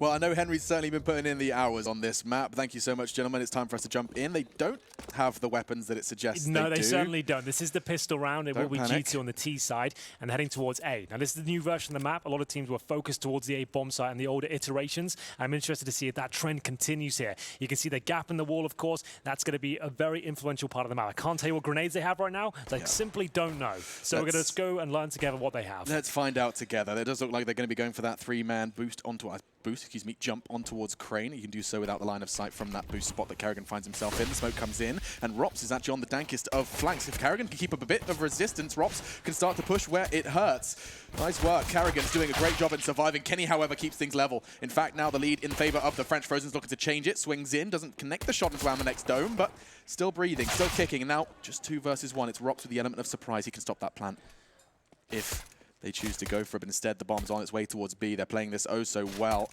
Well, I know Henry's certainly been putting in the hours on this map. Thank you so much, gentlemen. It's time for us to jump in. They don't have the weapons that it suggests No, they do. certainly don't. This is the pistol round. It will be panic. G2 on the T side and heading towards A. Now, this is the new version of the map. A lot of teams were focused towards the A bomb site and the older iterations. I'm interested to see if that trend continues here. You can see the gap in the wall, of course. That's going to be a very influential part of the map. I can't tell you what grenades they have right now. I simply don't know. So we're going to go and learn together what they have. Let's find out together. It does look like they're going to be going for that three-man jump on towards Crane. You can do so without the line of sight from that boost spot that Kerrigan finds himself in. The smoke comes in, and Rops is actually on the dankest of flanks. If Kerrigan can keep up a bit of resistance, Rops can start to push where it hurts. Nice work. Kerrigan's doing a great job in surviving. Kenny, however, keeps things level. In fact, now the lead in favor of the French. Frozen's looking to change it. Swings in, doesn't connect the shot into Amanek's dome, but still breathing, still kicking. And now just 2 versus 1. It's Rops with the element of surprise. He can stop that plant if they choose to go for it, but instead the bomb's on its way towards B. They're playing this oh so well.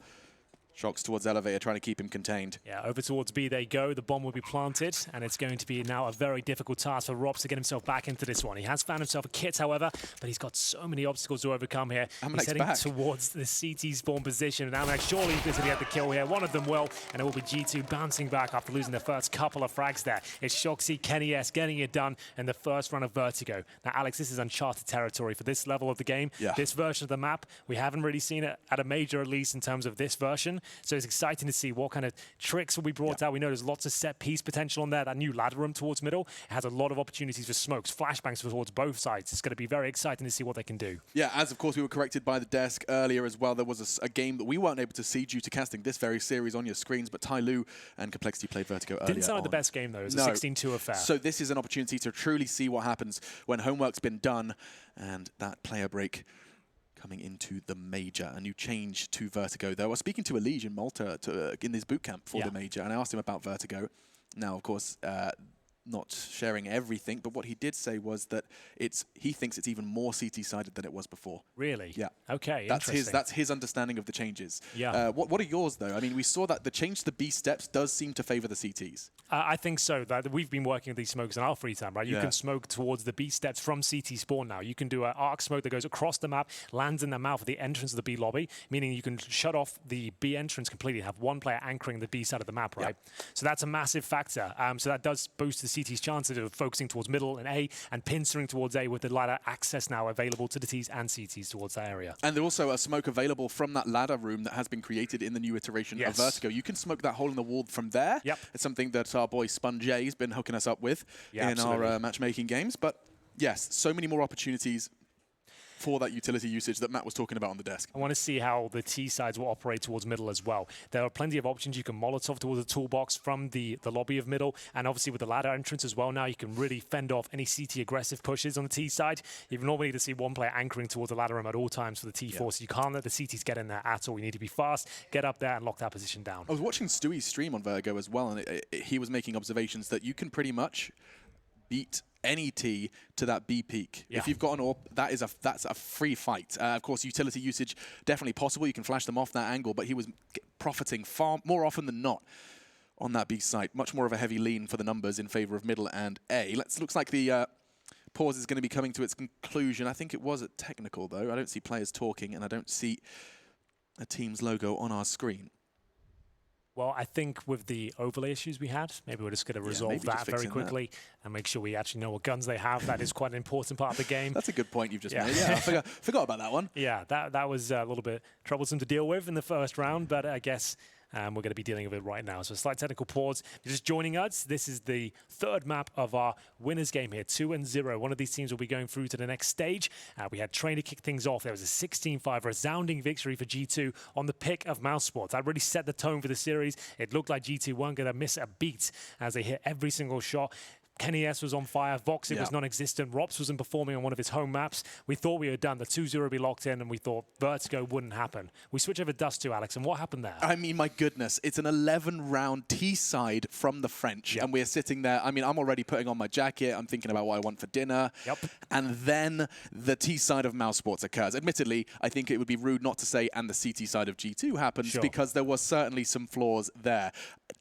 Shocks towards Elevator, trying to keep him contained. Yeah, over towards B they go. The bomb will be planted, and it's going to be now a very difficult task for Rops to get himself back into this one. He has found himself a kit, however, but he's got so many obstacles to overcome here. He's heading towards the CT spawn position, and Amanek surely is going to get the kill here. One of them will, and it will be G2 bouncing back after losing their first couple of frags there. It's Shoxy, Kenny S getting it done in the first run of Vertigo. Now, Alex, this is uncharted territory for this level of the game. Yeah. This version of the map, we haven't really seen it at a major, at least in terms of this version. So it's exciting to see what kind of tricks will be brought out. We know there's lots of set piece potential on there. That new ladder room towards middle has a lot of opportunities for smokes, flashbangs towards both sides. It's going to be very exciting to see what they can do. Yeah, as of course we were corrected by the desk earlier as well. There was a game that we weren't able to see due to casting this very series on your screens, but Tai Lu and Complexity played Vertigo earlier. Didn't sound like the best game though. It was a 16-2 affair. So this is an opportunity to truly see what happens when homework's been done and that player break coming into the major. A new change to Vertigo, though. I was speaking to Elige in Malta in this boot camp for the major, and I asked him about Vertigo. Now, of course, not sharing everything, but what he did say was that he thinks it's even more CT-sided than it was before. Really? Yeah. Okay, that's his understanding of the changes. Yeah. What are yours, though? I mean, we saw that the change to the B steps does seem to favor the CTs. I think so. That we've been working with these smokes in our free time, right? You can smoke towards the B steps from CT spawn now. You can do an arc smoke that goes across the map, lands in the mouth of the entrance of the B lobby, meaning you can shut off the B entrance completely, have one player anchoring the B side of the map, right? So that's a massive factor. So that does boost the CT's chances of focusing towards middle and A and pincering towards A with the ladder access now available to the Ts and CTs towards that area. And there's also a smoke available from that ladder room that has been created in the new iteration of Vertigo. You can smoke that hole in the wall from there. Yep. It's something that our boy Sponge has been hooking us up with in our matchmaking games. But yes, so many more opportunities for that utility usage that Matt was talking about on the desk. I want to see how the T sides will operate towards middle as well. There are plenty of options. You can Molotov towards the toolbox from the lobby of middle, and obviously with the ladder entrance as well now, you can really fend off any CT aggressive pushes on the T side. You normally need to see one player anchoring towards the ladder room at all times for the T4, so you can't let the CTs get in there at all. You need to be fast, get up there and lock that position down. I was watching Stewie's stream on Vertigo as well, and he was making observations that you can pretty much beat any T to that B peak. If you've got an AWP, that's a free fight. Of course, utility usage definitely possible. You can flash them off that angle, but he was profiting far more often than not on that B site. Much more of a heavy lean for the numbers in favor of middle and A. Looks like the pause is going to be coming to its conclusion. I think it was a technical, though. I don't see players talking, and I don't see a team's logo on our screen. Well, I think with the overlay issues we had, maybe we're just going to resolve that very quickly and make sure we actually know what guns they have. That is quite an important part of the game. That's a good point you've just made. Yeah, I forgot about that one. Yeah, that was a little bit troublesome to deal with in the first round, but I guess we're going to be dealing with it right now. So a slight technical pause. If you're just joining us, this is the third map of our winners game here, 2-0. One of these teams will be going through to the next stage. We had Train to kick things off. There was a 16-5 resounding victory for G2 on the pick of mousesports. That really set the tone for the series. It looked like G2 weren't going to miss a beat as they hit every single shot. Kenny S was on fire, Voxit was non-existent, Rops wasn't performing on one of his home maps. We thought we were done, the 2-0 would be locked in, and we thought Vertigo wouldn't happen. We switch over Dust to Alex, and what happened there? I mean, my goodness, it's an 11-round T-side from the French, and we're sitting there. I mean, I'm already putting on my jacket, I'm thinking about what I want for dinner, and then the T-side of mousesports occurs. Admittedly, I think it would be rude not to say, and the CT side of G2 happens, because there was certainly some flaws there.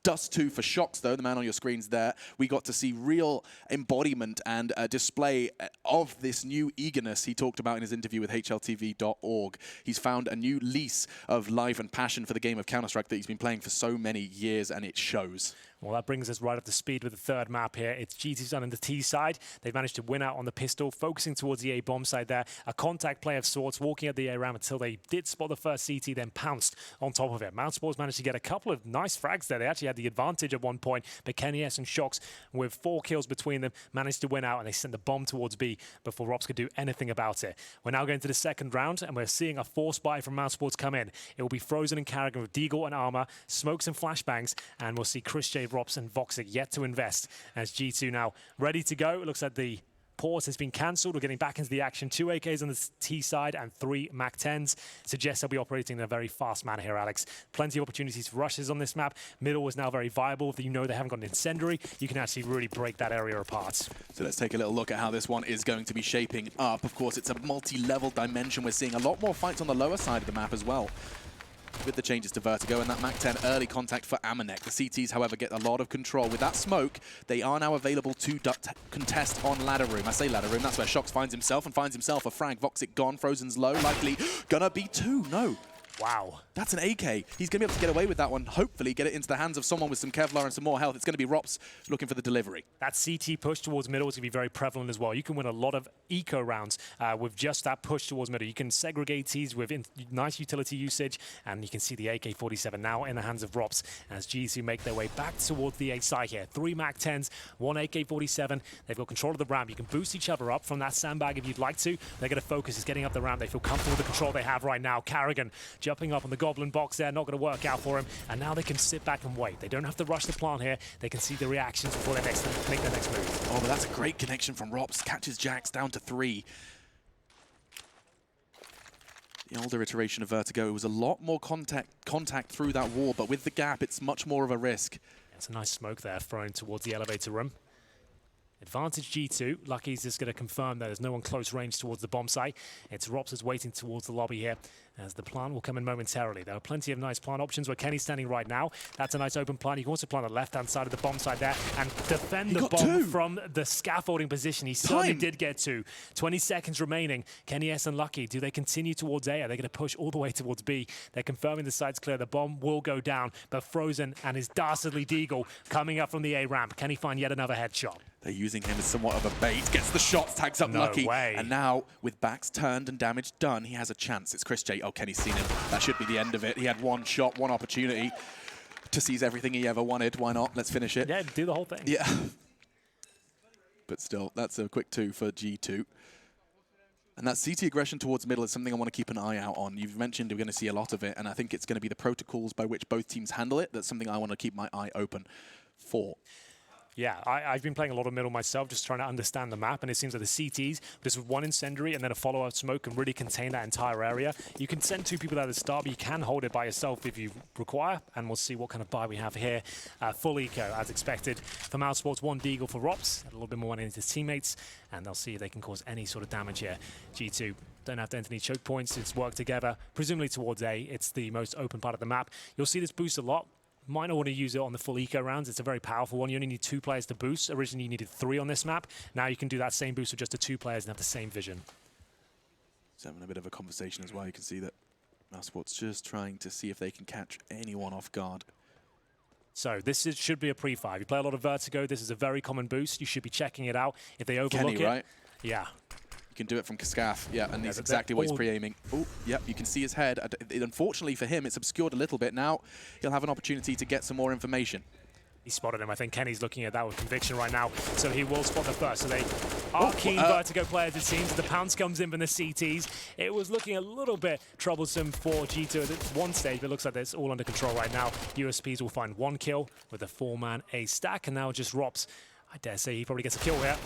Dust 2 for Shox, though, the man on your screens there. We got to see real embodiment and display of this new eagerness he talked about in his interview with HLTV.org. He's found a new lease of life and passion for the game of Counter-Strike that he's been playing for so many years, and it shows. Well, that brings us right up to speed with the third map here. It's G2's on the T side. They've managed to win out on the pistol, focusing towards the A bomb side there. A contact play of sorts, walking at the A ramp until they did spot the first CT, then pounced on top of it. mousesports managed to get a couple of nice frags there. They actually had the advantage at one point, but Kenny S and Shox, with 4 kills between them, managed to win out, and they sent the bomb towards B before Rops could do anything about it. We're now going to the second round, and we're seeing a force buy from mousesports come in. It will be Frozen and Carrigan with Deagle and Armor, Smokes and Flashbangs, and we'll see Chris J, Rops and Voxic yet to invest as G2 now ready to go. It looks like the pause has been cancelled. We're getting back into the action. 2 AKs on the T side and 3 MAC-10s. Suggests they'll be operating in a very fast manner here, Alex. Plenty of opportunities for rushes on this map. Middle is now very viable. If you know they haven't got an incendiary, you can actually really break that area apart. So let's take a little look at how this one is going to be shaping up. Of course, it's a multi-level dimension. We're seeing a lot more fights on the lower side of the map as well, with the changes to Vertigo and that MAC-10 early contact for Amanek. The CTs, however, get a lot of control. With that smoke, they are now available to contest on ladder room. I say ladder room, that's where Shox finds himself, and finds himself a frag. Voxic gone, Frozen's low, likely gonna be 2. No. Wow. That's an AK. He's going to be able to get away with that one, hopefully get it into the hands of someone with some Kevlar and some more health. It's going to be Rops looking for the delivery. That CT push towards middle is going to be very prevalent as well. You can win a lot of eco rounds with just that push towards middle. You can segregate Ts with nice utility usage, and you can see the AK-47 now in the hands of Rops as G2 make their way back towards the A side here. 3 MAC-10s, 1 AK-47. They've got control of the ramp. You can boost each other up from that sandbag if you'd like to. They're going to focus is getting up the ramp. They feel comfortable with the control they have right now. Carrigan jumping up on the Goblin box there, not going to work out for him, and now they can sit back and wait. They don't have to rush the plant here. They can see the reactions before they make their next move. Oh, but that's a great connection from Rops. Catches Jax down to 3. The older iteration of Vertigo, it was a lot more contact through that wall, but with the gap, it's much more of a risk. It's a nice smoke there thrown towards the elevator room. Advantage G2. Lucky's just going to confirm that there's no one close range towards the bomb site. It's Rops is waiting towards the lobby here as the plant will come in momentarily. There are plenty of nice plant options where Kenny's standing right now. That's a nice open plant. You can also plant the left-hand side of the bomb site there and defend the bomb from the scaffolding position. He certainly did get 2. 20 seconds remaining. Kenny S and Lucky, do they continue towards A? Are they going to push all the way towards B? They're confirming the site's clear. The bomb will go down, but Frozen and his dastardly Deagle coming up from the A ramp. Can he find yet another headshot? They're using him as somewhat of a bait. Gets the shots, tags up Lucky. And now, with backs turned and damage done, he has a chance. It's Chris J. Oh, Kenny's seen him. That should be the end of it. He had 1 shot, 1 opportunity to seize everything he ever wanted. Why not? Let's finish it. Yeah, do the whole thing. Yeah. But still, that's a quick 2 for G2. And that CT aggression towards middle is something I want to keep an eye out on. You've mentioned we're going to see a lot of it, and I think it's going to be the protocols by which both teams handle it. That's something I want to keep my eye open for. Yeah, I've been playing a lot of middle myself, just trying to understand the map, and it seems like the CTs, just with 1 incendiary and then a follow-up smoke can really contain that entire area. You can send 2 people at the start, but you can hold it by yourself if you require, and we'll see what kind of buy we have here. Full eco, as expected. For mousesports, 1 Deagle for Rops, a little bit more money into his teammates, and they'll see if they can cause any sort of damage here. G2 don't have to enter any choke points, it's work together, presumably towards A. It's the most open part of the map. You'll see this boost a lot. Might not want to use it on the full eco rounds. It's a very powerful one. You only need 2 players to boost. Originally, you needed 3 on this map. Now you can do that same boost with just the 2 players and have the same vision. He's having a bit of a conversation as well. You can see that mousesports just trying to see if they can catch anyone off guard. So this should be a pre-5. You play a lot of Vertigo. This is a very common boost. You should be checking it out. If they overlook Kenny, right? Yeah. You can do it from Cascaf, yeah, and that's exactly what he's pre-aiming. Oh, yep, you can see his head. Unfortunately for him, it's obscured a little bit. Now he'll have an opportunity to get some more information. He spotted him. I think Kenny's looking at that with conviction right now, so he will spot the first. So they are keen Vertigo players, it seems. The pounce comes in from the CTs. It was looking a little bit troublesome for G2 at one stage, but it looks like it's all under control right now. USPs will find 1 kill with a 4-man A stack, and now just Rops. I dare say he probably gets a kill here.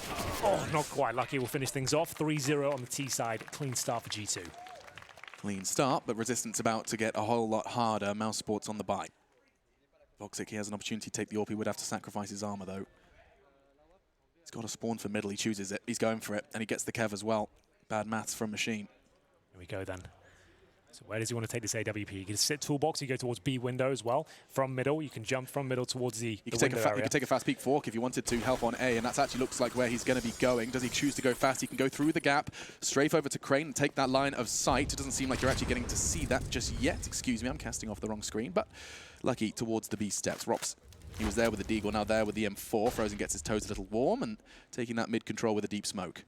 Oh, not quite lucky. We'll finish things off. 3-0 on the T side. Clean start for G2. Clean start, but Resistance about to get a whole lot harder. mousesports on the buy. Voxic, he has an opportunity to take the AWP. He would have to sacrifice his armor, though. He's got a spawn for middle. He chooses it. He's going for it, and he gets the Kev as well. Bad maths from Machine. Here we go, then. So where does he want to take this AWP? You can sit toolbox, you go towards B window as well. From middle, you can jump from middle towards the window area. You can take a fast peek fork if you wanted to help on A, and that actually looks like where he's going to be going. Does he choose to go fast? He can go through the gap, strafe over to Crane and take that line of sight. It doesn't seem like you're actually getting to see that just yet. Excuse me, I'm casting off the wrong screen, but lucky towards the B steps. Rops, he was there with the Deagle, now there with the M4. Frozen gets his toes a little warm and taking that mid control with a deep smoke.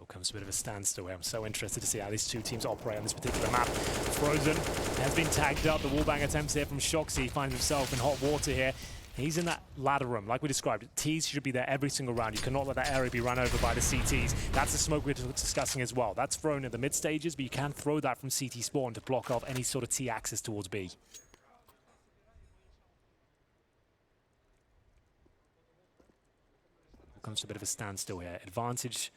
Comes a bit of a standstill here. I'm so interested to see how these two teams operate on this particular map. Frozen has been tagged up. The wallbang attempts here from Shoxy. He finds himself in hot water here. He's in that ladder room, like we described. T's should be there every single round. You cannot let that area be run over by the CTs. That's the smoke we're discussing as well. That's thrown in the mid stages, but you can throw that from CT spawn to block off any sort of T access towards B. Comes to a bit of a standstill here. Advantage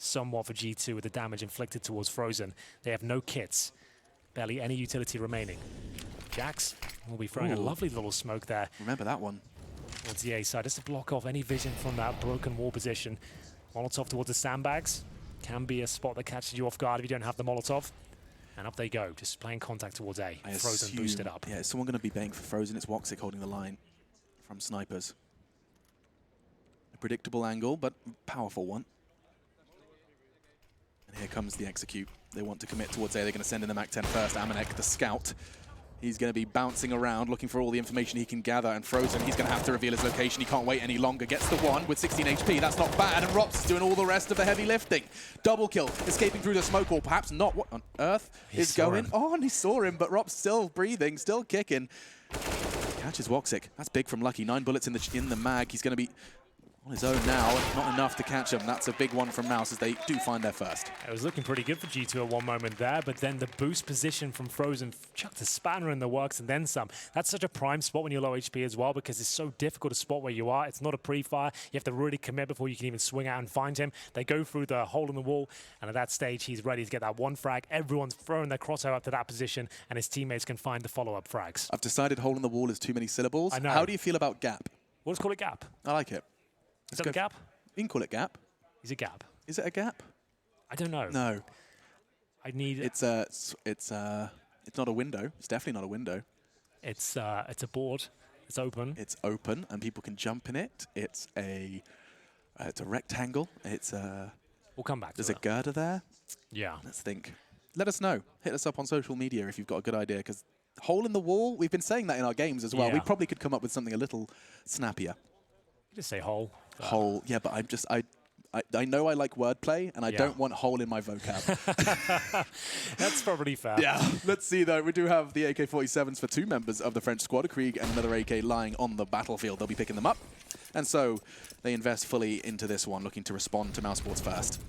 somewhat for G2 with the damage inflicted towards Frozen. They have no kits, barely any utility remaining. Jax will be throwing a lovely little smoke there. Remember that one. Towards the A side, just to block off any vision from that broken wall position. Molotov towards the sandbags. Can be a spot that catches you off guard if you don't have the Molotov. And up they go, just playing contact towards A. Frozen boosted up. Yeah, is someone going to be baying for Frozen? It's Woxic holding the line from snipers. A predictable angle, but powerful one. And here comes the execute. They want to commit towards A. They're going to send in the MAC-10 first. Amanek, the scout. He's going to be bouncing around, looking for all the information he can gather. And Frozen, he's going to have to reveal his location. He can't wait any longer. Gets the one with 16 HP. That's not bad. And Rops is doing all the rest of the heavy lifting. Double kill, escaping through the smoke, or perhaps not. What on earth is going on? He saw him, but Rops still breathing, still kicking. Catches Woxic. That's big from Lucky. 9 bullets in the mag. He's going to be on his own now, not enough to catch him. That's a big one from Mouse as they do find their first. It was looking pretty good for G2 at one moment there, but then the boost position from Frozen chucked a spanner in the works and then some. That's such a prime spot when you're low HP as well, because it's so difficult to spot where you are. It's not a pre-fire. You have to really commit before you can even swing out and find him. They go through the hole in the wall, and at that stage, he's ready to get that one frag. Everyone's throwing their crosshair up to that position, and his teammates can find the follow-up frags. I've decided hole in the wall is too many syllables. I know. How do you feel about gap? We'll just call it gap. I like it. Is that a gap? You can call it gap. Is it gap? Is it a gap? I don't know. No. I need. It's not a window. It's definitely not a window. It's a board. It's open. It's open and people can jump in it. It's a rectangle. It's a. We'll come back. There's a girder there. Yeah. Let's think. Let us know. Hit us up on social media if you've got a good idea, because hole in the wall. We've been saying that in our games as well. Yeah. We probably could come up with something a little snappier. Just say hole. Hole. Yeah, but I know I like wordplay, and I don't want hole in my vocab. That's probably fair. Yeah. Let's see, though. We do have the AK-47s for 2 members of the French squad, Krieg and another AK lying on the battlefield. They'll be picking them up. And so they invest fully into this one, looking to respond to mousesports first.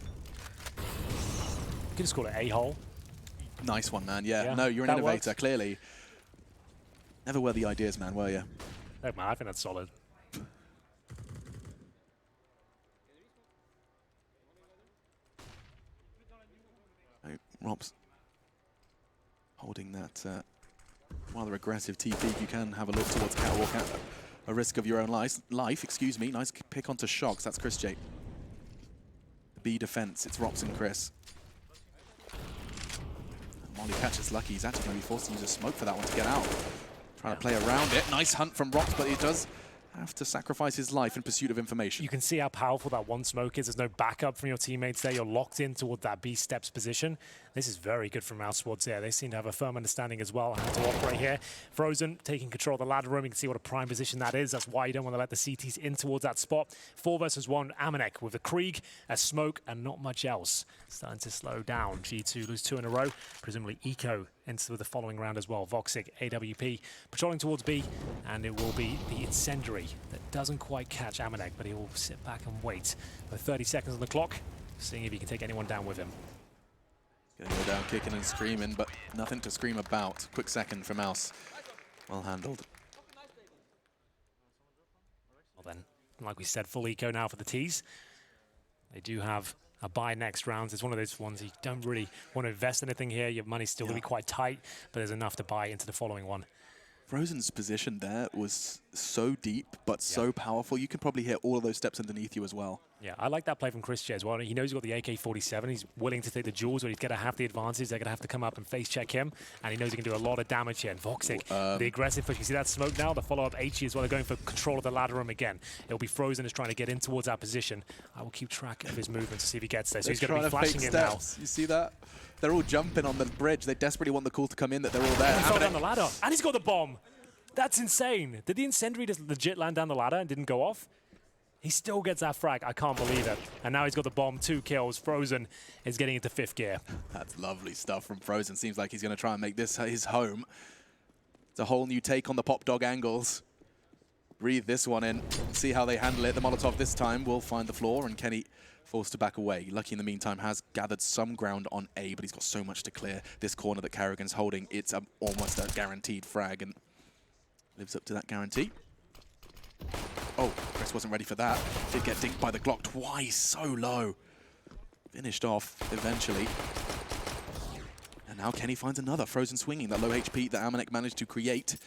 You can just call it a hole. Nice one, man. Yeah. No, you're an innovator, clearly. Never were the ideas, man, were you? No, man, I think that's solid. Rob's holding that rather aggressive TP. You can have a look towards Catwalk at a risk of your own life. Excuse me. Nice pick onto Shox. That's Chris J. B defense. It's Rops and Chris. And Molly catches Lucky. He's actually going to be forced to use a smoke for that one to get out. Trying to play around it. Nice hunt from Rops, but he does have to sacrifice his life in pursuit of information. You can see how powerful that one smoke is. There's no backup from your teammates there. You're locked in toward that B steps position. This is very good from mousesports here. They seem to have a firm understanding as well how to operate here. Frozen taking control of the ladder room. You can see what a prime position that is. That's why you don't want to let the CTs in towards that spot. 4 versus 1. Amanek with a Krieg, a smoke, and not much else. Starting to slow down. G2 lose 2 in a row. Presumably Eco into the following round as well. Voxic, AWP, patrolling towards B, and it will be the Incendiary that doesn't quite catch Amanek, but he will sit back and wait for 30 seconds on the clock, seeing if he can take anyone down with him. Gonna go down kicking and screaming, but nothing to scream about. Quick second for Mouse. Well handled. Well then, like we said, full eco now for the T's. They do have a buy next round. It's one of those ones you don't really want to invest anything here. Your money's still going to be quite tight, but there's enough to buy into the following one. Frozen's position there was so deep, but so powerful. You could probably hear all of those steps underneath you as well. Yeah, I like that play from Chris as well. He knows he's got the AK-47. He's willing to take the duels, but he's going to have the advantage. They're going to have to come up and face check him, and he knows he can do a lot of damage here. And Voxic, the aggressive push. You see that smoke now? The follow-up HE as well. They're going for control of the ladder room again. It'll be Frozen is trying to get in towards our position. I will keep track of his movement to see if he gets there. So he's going to be flashing in now. You see that? They're all jumping on the bridge. They desperately want the call to come in that they're all there. He fell down the ladder, and he's got the bomb. That's insane. Did the incendiary just legit land down the ladder and didn't go off? He still gets that frag. I can't believe it. And now he's got the bomb, 2 kills. Frozen is getting into 5th gear. That's lovely stuff from Frozen. Seems like he's going to try and make this his home. It's a whole new take on the pop dog angles. Breathe this one in. See how they handle it. The Molotov this time will find the floor, and Kenny forced to back away. Lucky in the meantime has gathered some ground on A, but he's got so much to clear. This corner that Carrigan's holding, it's almost a guaranteed frag, and lives up to that guarantee. Oh, Chris wasn't ready for that. Did get dinked by the Glock twice, so low. Finished off eventually. And now Kenny finds another. Frozen swinging, that low HP that Amanek managed to create.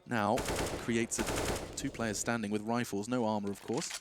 Now creates 2 players standing with rifles, no armor of course.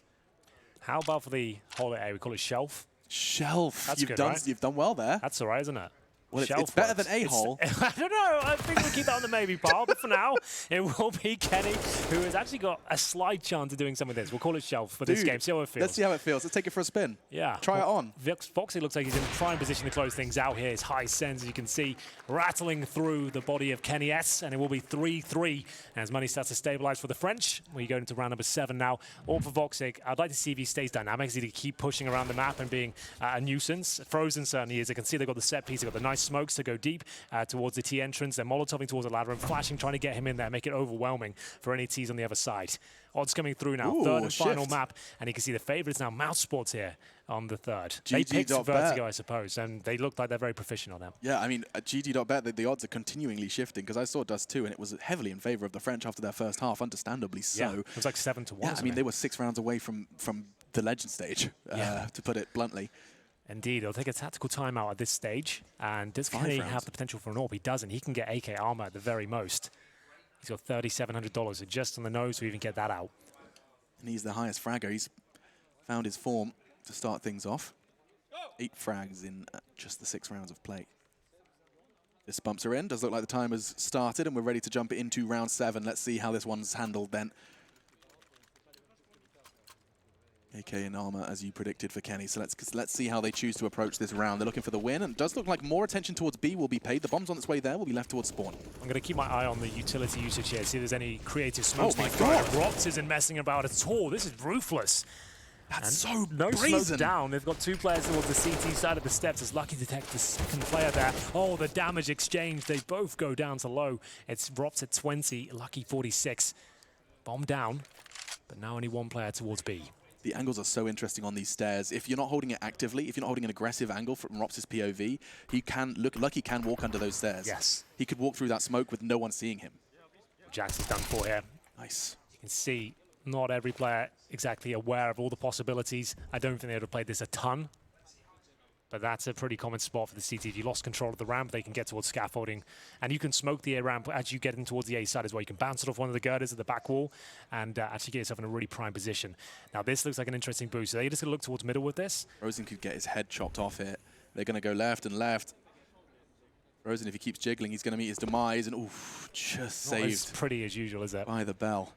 How about for the whole area? We call it shelf. Shelf. That's good, right? You've done well there. That's all right, isn't it? Well, it's better than A-hole. I don't know. I think we'll keep that on the maybe pile. But for now, it will be Kenny, who has actually got a slight chance of doing some of this. We'll call it shelf for this game. See how it feels. Let's see how it feels. Let's take it for a spin. Yeah. Try it on. Foxy looks like he's in prime position to close things out here. His high sends, as you can see, rattling through the body of Kenny S. And it will be 3-3 as money starts to stabilize for the French. We go into round number 7 now. All for Voxic. I'd like to see if he stays dynamic. Is he to keep pushing around the map and being a nuisance? Frozen certainly is. I can see they've got the set piece. They've got the nice smokes to go deep towards the T entrance. They're molotoving towards the ladder and flashing, trying to get him in there, make it overwhelming for any Ts on the other side. Odds coming through now. Ooh, 3rd and final map. And you can see the favourites now, mousesports here on the 3rd. They picked Vertigo, I suppose, and they look like they're very proficient on them. Yeah, I mean, at GG.bet, the odds are continually shifting, because I saw Dust 2, and it was heavily in favour of the French after their first half, understandably so. Yeah, it was like 7-1. Yeah, I mean, they were 6 rounds away from the legend stage, to put it bluntly. Indeed, he'll take a tactical timeout at this stage. And does Kenny have the potential for an AWP? He doesn't. He can get AK armor at the very most. He's got $3,700, so just on the nose to even get that out. And he's the highest fragger. He's found his form to start things off. 8 frags in just the 6 rounds of play. This bumps are in. Does look like the time has started, and we're ready to jump into round 7. Let's see how this one's handled then. AK in armor, as you predicted for Kenny. So let's see how they choose to approach this round. They're looking for the win, and it does look like more attention towards B will be paid. The bomb's on its way there, will be left towards spawn. I'm going to keep my eye on the utility usage here, see if there's any creative smokes. Oh my God! Rops isn't messing about at all. This is ruthless. That's and so no brazen. Smoke down. They've got 2 players towards the CT side of the steps. It's lucky to detect the 2nd player there. Oh, the damage exchange. They both go down to low. It's Rops at 20, Lucky 46. Bomb down, but now only 1 player towards B. The angles are so interesting on these stairs. If you're not holding it actively, if you're not holding an aggressive angle from Rops' POV, he can Lucky can walk under those stairs. Yes. He could walk through that smoke with no one seeing him. Jax is done for here. Nice. You can see not every player exactly aware of all the possibilities. I don't think they would have played this a ton. But that's a pretty common spot for the CT. If you lost control of the ramp, they can get towards scaffolding. And you can smoke the A ramp as you get in towards the A side as well. You can bounce it off one of the girders at the back wall and actually get yourself in a really prime position. Now, this looks like an interesting boost. So they're just going to look towards middle with this. Rosen could get his head chopped off here. They're going to go left and left. Rosen, if he keeps jiggling, he's going to meet his demise. And oof, just saved. Not as pretty as usual, is it? By the bell.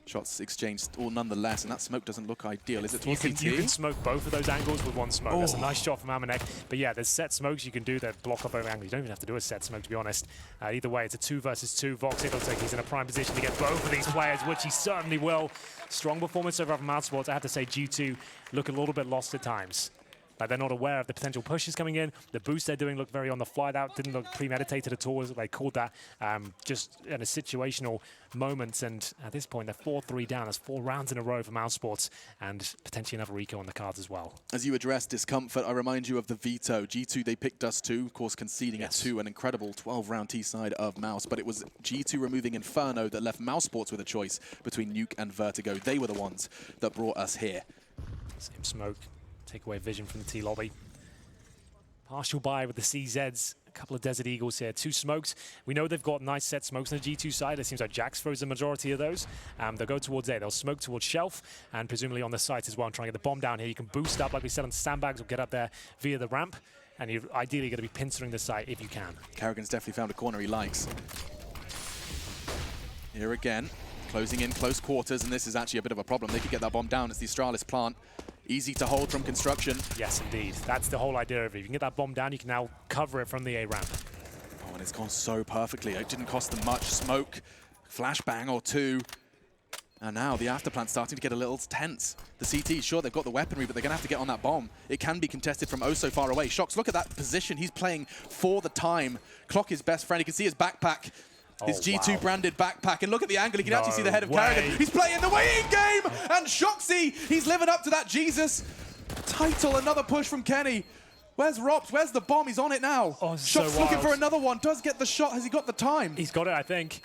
Shots exchanged, all nonetheless, and that smoke doesn't look ideal. Is it towards CT? You can smoke both of those angles with 1 smoke. Oh. That's a nice shot from Amanek. But yeah, there's set smokes you can do that block up over angles. You don't even have to do a set smoke, to be honest. Either way, it's a 2 versus 2. Vox, it looks like he's in a prime position to get both of these players, which he certainly will. Strong performance over from mousesports. I have to say, G2 look a little bit lost at times. Like they're not aware of the potential pushes coming in. The boost they're doing looked very on the fly. That didn't look premeditated at all. They called that just in a situational moment. And at this point, they're 4-3 down. That's 4 rounds in a row for mousesports and potentially another Rico on the cards as well. As you address discomfort, I remind you of the veto. G2, they picked us 2, of course, conceding it to an incredible 12-round T-side of Mouse. But it was G2 removing Inferno that left mousesports with a choice between Nuke and Vertigo. They were the ones that brought us here. Same smoke. Take away vision from the T lobby. Partial buy with the CZs couple of Desert Eagles here, 2 smokes. We know they've got nice set smokes on the G2 side. It seems like Jax throws the majority of those. They'll go towards A. They'll smoke towards Shelf, and presumably on the site as well, and try and get the bomb down here. You can boost up, like we said, on the sandbags, or get up there via the ramp. And you're ideally going to be pincering the site if you can. Karrigan's definitely found a corner he likes. Here again, closing in close quarters, and this is actually a bit of a problem. They could get that bomb down. It's the Astralis plant. Easy to hold from construction. Yes, indeed. That's the whole idea of it. If you can get that bomb down, you can now cover it from the A ramp. Oh, and it's gone so perfectly. It didn't cost them much. Smoke, flashbang or two. And now the afterplant's starting to get a little tense. The CT, sure, they've got the weaponry, but they're going to have to get on that bomb. It can be contested from oh so far away. Shox, look at that position. He's playing for the time. Clock his best friend. You can see his backpack. His G2 branded backpack. And look at the angle. You can actually see the head of Karrigan. He's playing the weighing game. And Shoxy, he's living up to that Jesus title. Another push from Kenny. Where's Rops? Where's the bomb? He's on it now. Oh, Shox so looking for another one. Does get the shot. Has he got the time? He's got it, I think.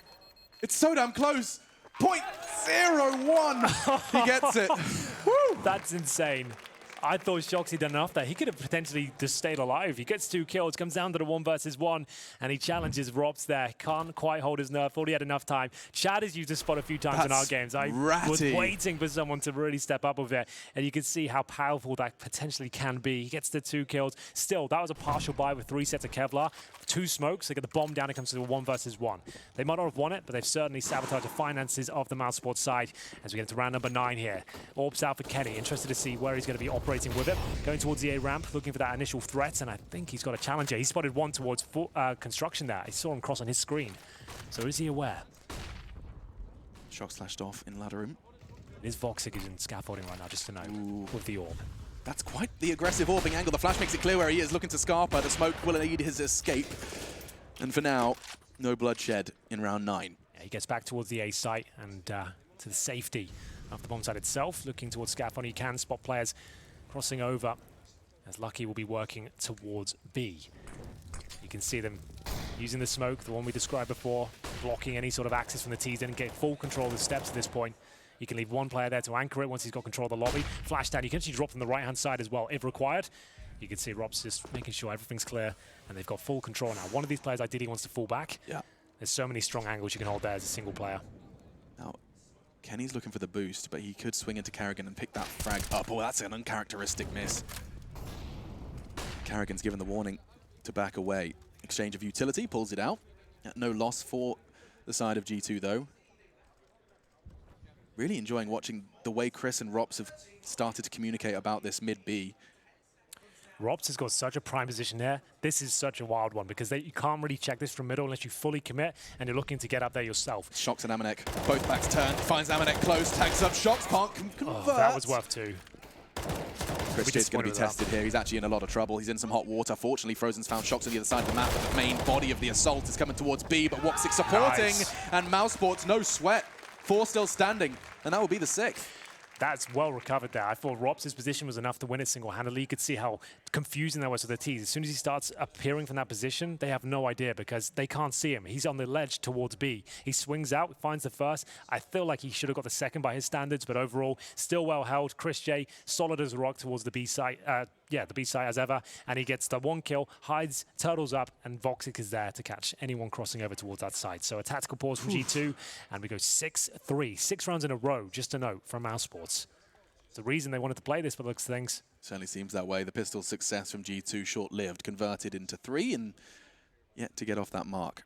It's so damn close. 0.01. He gets it. Woo. That's insane. I thought Shoxy done enough there. He could have potentially just stayed alive. He gets 2 kills, comes down to the 1 versus 1, and he challenges Rops there. Can't quite hold his nerve. Thought he had enough time. Chad has used this spot a few times in our games. I was waiting for someone to really step up with it, and you can see how powerful that potentially can be. He gets the 2 kills. Still, that was a partial buy with 3 sets of Kevlar. 2 smokes. They get the bomb down. It comes to the 1 versus 1. They might not have won it, but they've certainly sabotaged the finances of the mousesports side as we get into round number 9 here. Orbs out for Kenny. Interested to see where he's going to be operating with it. Going towards the A ramp, looking for that initial threat, and I think he's got a challenger. He spotted one towards construction there. I saw him cross on his screen. So is he aware? Shox slashed off in ladder room. Is Voxic is in scaffolding right now, just to know, with the orb. That's quite the aggressive orbing angle. The flash makes it clear where he is, looking to Scarpa. The smoke will aid his escape. And for now, no bloodshed in round 9. Yeah, he gets back towards the A site and to the safety of the bomb site itself. Looking towards scaffolding, he can spot players crossing over, as Lucky will be working towards B. You can see them using the smoke, the one we described before, blocking any sort of access from the T's. Didn't get full control of the steps at this point. You can leave 1 player there to anchor it once he's got control of the lobby. Flash down, you can actually drop from the right-hand side as well, if required. You can see Rob's just making sure everything's clear, and they've got full control now. One of these players ideally wants to fall back. Yeah. There's so many strong angles you can hold there as a single player. Now, Kenny's looking for the boost, but he could swing into Karrigan and pick that frag up. Oh, that's an uncharacteristic miss. Karrigan's given the warning to back away. Exchange of utility, pulls it out. No loss for the side of G2, though. Really enjoying watching the way Chris and Rops have started to communicate about this mid-B. Rops has got such a prime position here. This is such a wild one because you can't really check this from middle unless you fully commit and you're looking to get up there yourself. Shox and Amanek, both backs turned, finds Amanek close, tags up, Shox can't convert. Oh, that was worth 2. Chris J's going to be tested here. He's actually in a lot of trouble. He's in some hot water. Fortunately, Frozen's found Shox on the other side of the map, but the main body of the assault is coming towards B, but Woxic supporting, and mousesports, no sweat. 4 still standing, and that will be the 6th. That's well recovered there. I thought Rops' position was enough to win it single-handedly. You could see how confusing that was for the T's. As soon as he starts appearing from that position, they have no idea because they can't see him. He's on the ledge towards B. He swings out, finds the first. I feel like he should have got the second by his standards, but overall, still well held. Chris J, solid as a rock towards the B site. The B site as ever, and he gets the 1 kill, hides, turtles up, and Voxic is there to catch anyone crossing over towards that side. So a tactical pause from G2, and we go 6-3. 6 rounds in a row, just a note, from mousesports. It's the reason they wanted to play this, but looks things. Certainly seems that way. The pistol success from G2 short-lived, converted into 3, and yet to get off that mark.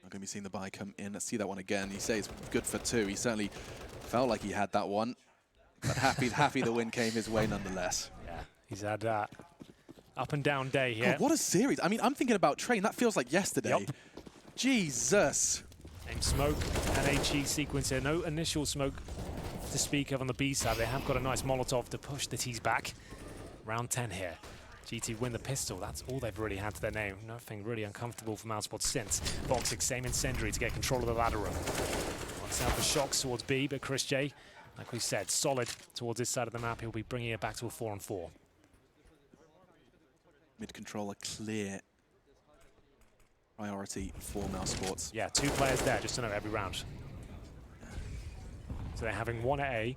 Going to be seeing the buy come in. Let's see that one again. You say it's good for 2. He certainly felt like he had that one, but happy the win came his way nonetheless. Yeah, he's had up and down day here. God, what a series. I mean, I'm thinking about Train. That feels like yesterday. Yep. Jesus. Same smoke and HE sequence here. No initial smoke to speak of on the B side. They have got a nice Molotov to push the T's back. Round 10 here. GT win the pistol. That's all they've really had to their name. Nothing really uncomfortable for mousesports since. Voxic, same incendiary to get control of the ladder room. Watch out for Shox towards B, but Chris J, like we said, solid towards this side of the map. He'll be bringing it back to a 4-on-4. Mid-controller clear priority for mousesports. Yeah, 2 players there, just to know, every round. So they're having 1 at A,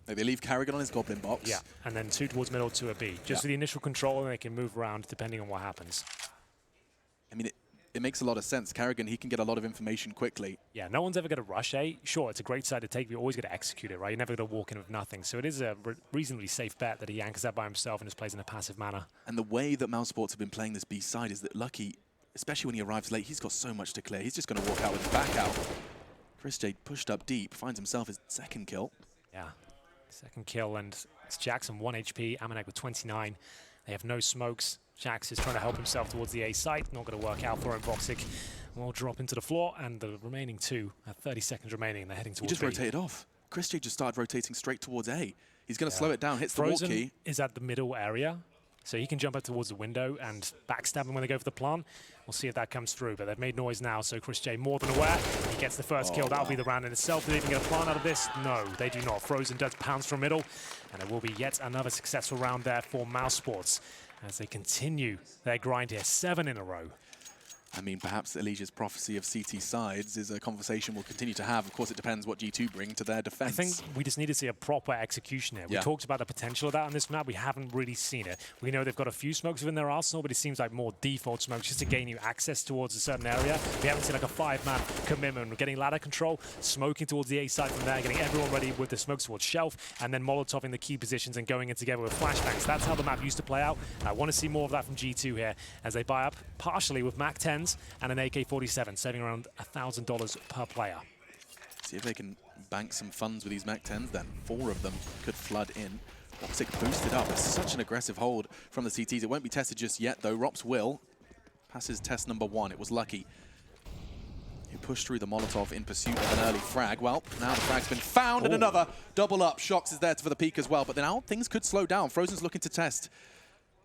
Like they leave Carrigan on his Goblin box. Yeah, and then 2 towards middle, 2 at B. Just for the initial control, and they can move around depending on what happens. I mean, it makes a lot of sense. Carrigan, he can get a lot of information quickly. Yeah, no one's ever going to rush A. Sure, it's a great side to take, but you're always going to execute it, right? You're never going to walk in with nothing. So it is a reasonably safe bet that he anchors that by himself and just plays in a passive manner. And the way that mousesports have been playing this B side is that Lucky, especially when he arrives late, he's got so much to clear. He's just going to walk out with his back out. Chris J pushed up deep, finds himself his 2nd kill. Yeah, 2nd kill, and it's Jackson 1 HP, Amanek with 29. They have no smokes. Jax is trying to help himself towards the A site. Not going to work out for him. Voxic will drop into the floor, and the remaining 2 have 30 seconds remaining, and they're heading towards He just B. rotated off. Chris J just started rotating straight towards A. He's going to slow it down, hits Frozen the wall key. is at the middle area, so he can jump up towards the window and backstab him when they go for the plant. We'll see if that comes through, but they've made noise now, so Chris J more than aware. He gets the first kill. That'll be the round in itself. Do they even get a plant out of this? No, they do not. Frozen does pounce from middle, and it will be yet another successful round there for mousesports as they continue their grind here. 7 in a row. I mean, perhaps Alicia's prophecy of CT sides is a conversation we'll continue to have. Of course, it depends what G2 bring to their defense. I think we just need to see a proper execution here. We talked about the potential of that on this map. We haven't really seen it. We know they've got a few smokes within their arsenal, but it seems like more default smokes just to gain you access towards a certain area. We haven't seen like a 5-man commitment. We're getting ladder control, smoking towards the A side from there, getting everyone ready with the smokes towards shelf, and then Molotoving the key positions and going in together with flashbangs. That's how the map used to play out. I want to see more of that from G2 here as they buy up partially with Mac 10s and an AK-47, saving around $1,000 per player. See if they can bank some funds with these Mac 10s then. 4 of them could flood in. Voxic boosted up. It's such an aggressive hold from the CTs. It won't be tested just yet, though. Rops will. Passes test number 1. It was Lucky who pushed through the Molotov in pursuit of an early frag. Well, now the frag's been found, and another double up. Shox is there for the peak as well, but now things could slow down. Frozen's looking to test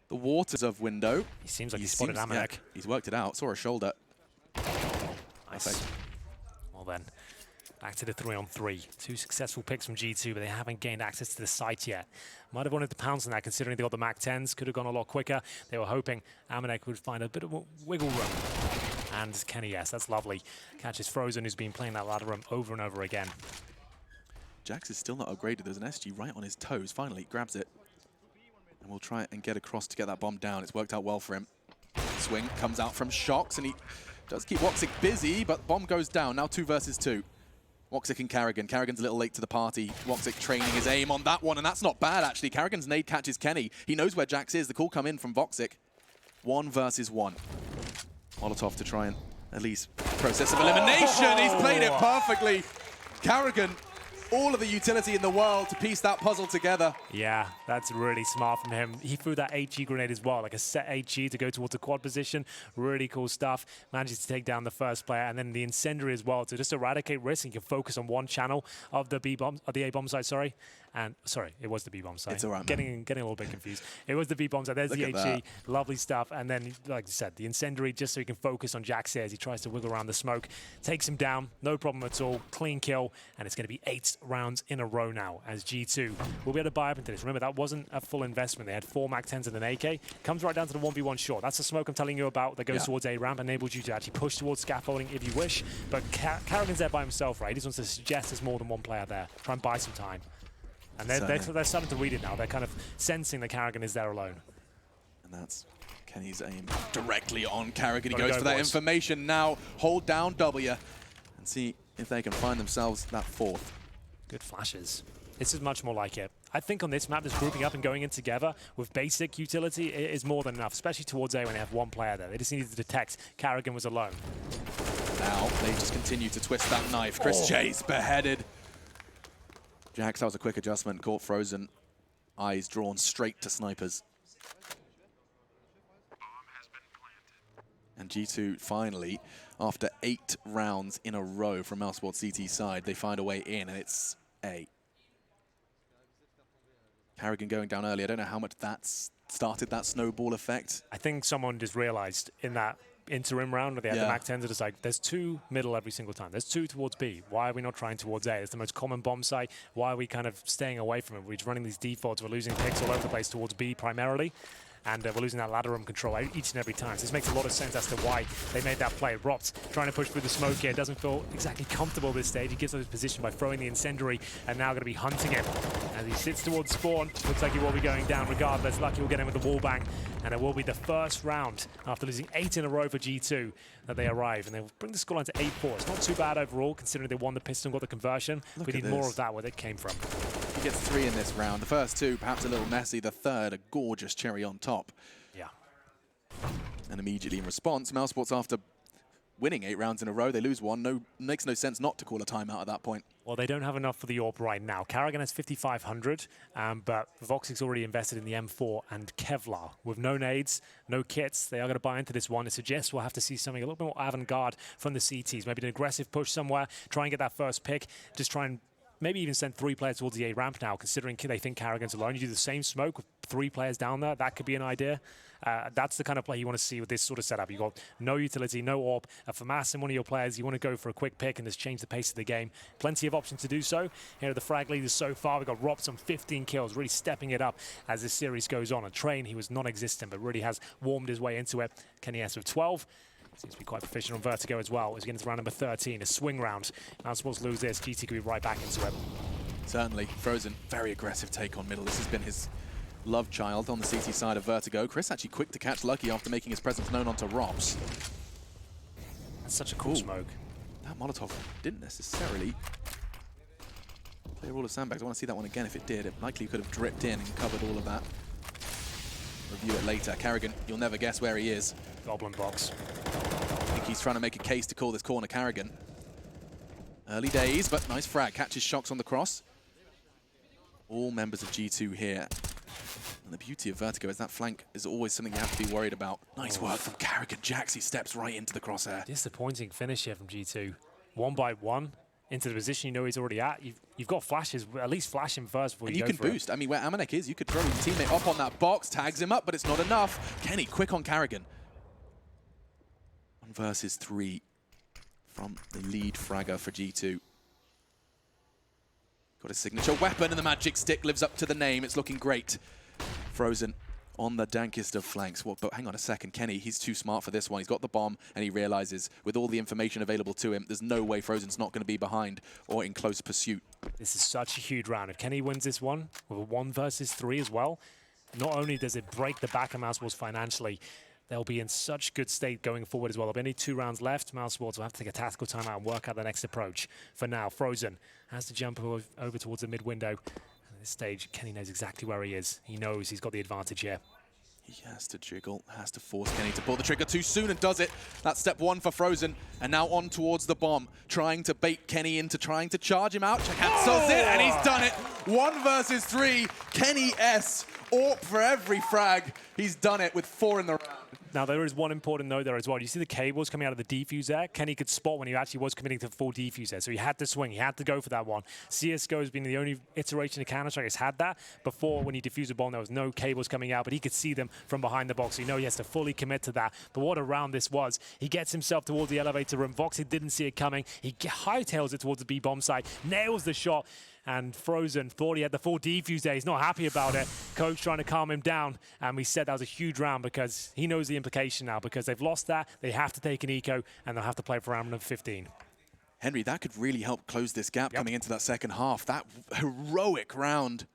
the waters of window. He seems like he spotted Amanek. Yeah, he's worked it out. Saw a shoulder. Nice. Perfect. Well then, back to the 3-on-3. 2 successful picks from G2, but they haven't gained access to the site yet. Might have wanted to pounce on that considering they got the Mac 10s. Could have gone a lot quicker. They were hoping Amanek would find a bit of a wiggle room. And Kenny, yes, that's lovely. Catches Frozen, who's been playing that ladder room over and over again. Jax is still not upgraded. There's an SG right on his toes. Finally, grabs it. And we'll try and get across to get that bomb down. It's worked out well for him. Swing comes out from Shox, and he does keep Voxic busy, but bomb goes down. Now 2 versus 2. Voxic and Carrigan. Carrigan's a little late to the party. Voxic training his aim on that one, and that's not bad, actually. Carrigan's nade catches Kenny. He knows where Jax is. The call come in from Voxic. 1 versus 1. Molotov to try and at least process of elimination. He's played it perfectly. Carrigan, all of the utility in the world to piece that puzzle together. Yeah, that's really smart from him. He threw that HE grenade as well, like a set HE to go towards the quad position. Really cool stuff. Manages to take down the first player, and then the incendiary as well to just eradicate risk. And you can focus on one channel of the B bomb, of the A bomb site. Sorry, and sorry, it was the B bomb site. It's all right, getting a little bit confused. It was the B bomb site. There's the HE, lovely stuff. And then, like I said, the incendiary just so he can focus on Jax here as he tries to wiggle around the smoke, takes him down, no problem at all. Clean kill, and it's going to be 8 rounds in a row now as G2 will be able to buy up into this. Remember, that wasn't a full investment. They had 4 Mac 10s and an AK. Comes right down to the 1v1 short. That's the smoke I'm telling you about that goes towards A ramp, enables you to actually push towards scaffolding if you wish. But Carrigan's there by himself, right? He just wants to suggest there's more than one player there. Try and buy some time. And they're starting to read it now. They're kind of sensing that Carrigan is there alone. And that's Kenny's aim directly on Carrigan. He goes for that information now. Hold down W and see if they can find themselves that 4th. Good flashes. This is much more like it. I think on this map, just grouping up and going in together with basic utility is more than enough, especially towards A when they have one player there. They just needed to detect Carrigan was alone. Now they just continue to twist that knife. Chris J's beheaded. Jax, that was a quick adjustment. Caught Frozen. Eyes drawn straight to snipers. And G2 finally, after 8 rounds in a row from mousesports CT side, they find a way in, and it's A. Carrigan going down early. I don't know how much that's started that snowball effect. I think someone just realized in that interim round where they had the Mac 10s, it's like, there's 2 middle every single time. There's 2 towards B. Why are we not trying towards A? It's the most common bomb site. Why are we kind of staying away from it? We're just running these defaults. We're losing picks all over the place towards B primarily. and we're losing that ladder room control each and every time. So this makes a lot of sense as to why they made that play. Rops trying to push through the smoke here, doesn't feel exactly comfortable this stage. He gives up his position by throwing the incendiary, and now going to be hunting him. As he sits towards spawn, looks like he will be going down regardless. Lucky will get him with the wall bang, and it will be the first round after losing 8 in a row for G2 that they arrive, and they'll bring the scoreline to 8-4. It's not too bad overall, considering they won the pistol and got the conversion. We need more of that where it came from. He gets 3 in this round. The first 2, perhaps a little messy. The third, a gorgeous cherry on top. Yeah. And immediately in response, mousesports, after winning 8 rounds in a row, they lose 1. Makes no sense not to call a timeout at that point. Well, they don't have enough for the AWP right now. Karrigan has 5,500, but Voxic's already invested in the M4 and Kevlar. With no nades, no kits, they are going to buy into this one. It suggests we'll have to see something a little bit more avant-garde from the CTs. Maybe an aggressive push somewhere, try and get that first pick, just try and maybe even send 3 players towards the A ramp now, considering they think Karrigan's alone. You do the same smoke with 3 players down there, that could be an idea. That's the kind of play you want to see with this sort of setup. You've got no utility, no AWP. For Mass and one of your players, you want to go for a quick pick and just change the pace of the game. Plenty of options to do so. Here are the frag leaders so far. We've got Rops on 15 kills, really stepping it up as this series goes on. A Train, he was non-existent, but really has warmed his way into it. Kenny S with 12. Seems to be quite proficient on Vertigo as well. As we get into round number 13, a swing round. mousesports lose this, GT could be right back into it. Certainly. Frozen, very aggressive take on middle. This has been his love child on the CT side of Vertigo. Chris actually quick to catch Lucky after making his presence known onto Rops. That's such a cool smoke. That Molotov didn't necessarily clear all of sandbags. I want to see that one again. If it did, it likely could have dripped in and covered all of that. Review it later. Karrigan, you'll never guess where he is. Goblin box. I think he's trying to make a case to call this corner Karrigan. Early days, but nice frag. Catches shocks on the cross. All members of G2 here. And the beauty of Vertigo is that flank is always something you have to be worried about. Nice work from Karrigan. Jaxi steps right into the crosshair. Disappointing finish here from G2. 1 by 1 into the position you know he's already at. You've got flashes, at least flash him first before you go for it. And you can boost. I mean, where Amanek is, you could throw your teammate up on that box, tags him up, but it's not enough. Kenny, quick on Karrigan. 1 versus 3 from the lead fragger for G2. Got a signature weapon, and the magic stick lives up to the name. It's looking great. Frozen on the dankest of flanks. Well, but hang on a second, Kenny, he's too smart for this one. He's got the bomb, and he realizes with all the information available to him, there's no way Frozen's not going to be behind or in close pursuit. This is such a huge round. If Kenny wins this one with a 1 versus 3 as well, not only does it break the back of mousesports financially, they'll be in such good state going forward as well. There'll be only 2 rounds left. mousesports will have to take a tactical timeout and work out the next approach. For now, Frozen has to jump over towards the mid window. At this stage, Kenny knows exactly where he is. He knows he's got the advantage here. He has to jiggle, has to force Kenny to pull the trigger too soon, and does it. That's step 1 for Frozen, and now on towards the bomb, trying to bait Kenny into trying to charge him out. Cancels it, and he's done it. 1 versus 3, Kenny S. AWP for every frag. He's done it with 4 in the round. Now, there is one important note there as well. You see the cables coming out of the defuse there? Kenny could spot when he actually was committing to full defuse there, so he had to swing. He had to go for that one. CSGO has been the only iteration of Counter-Strike that's had that. Before, when he defused a bomb, there was no cables coming out, but he could see them from behind the box. So you know he has to fully commit to that. But what a round this was. He gets himself towards the elevator room. Voxy didn't see it coming. He hightails it towards the B-bomb site, nails the shot. And Frozen thought he had the full defuse there. He's not happy about it. Coach trying to calm him down. And we said that was a huge round because he knows the implication now. Because they've lost that, they have to take an eco, and they'll have to play for round number 15. Henry, that could really help close this gap coming into that second half. That heroic round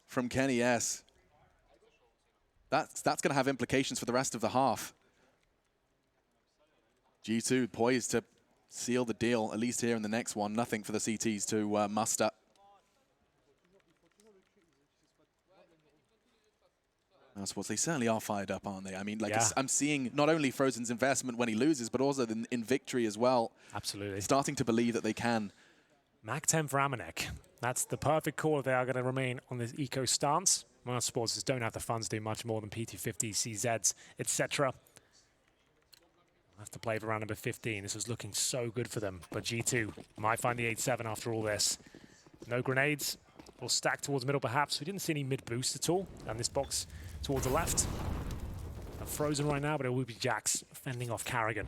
from Kenny S. That's going to have implications for the rest of the half. G2 poised to seal the deal, at least here in the next one. Nothing for the CTs to muster. mousesports, they certainly are fired up, aren't they? I mean, like I'm seeing not only Frozen's investment when he loses, but also in victory as well. Absolutely. Starting to believe that they can. Mac 10 for Amanek. That's the perfect call if they are going to remain on this eco stance. mousesports just don't have the funds to do much more than PT50, CZs, etc. Have to play for round number 15. This was looking so good for them, but G2 might find the 8-7 after all this. No grenades. We'll stack towards middle perhaps. We didn't see any mid boost at all. And this box towards the left. I'm Frozen right now, but it will be Jax fending off Karrigan.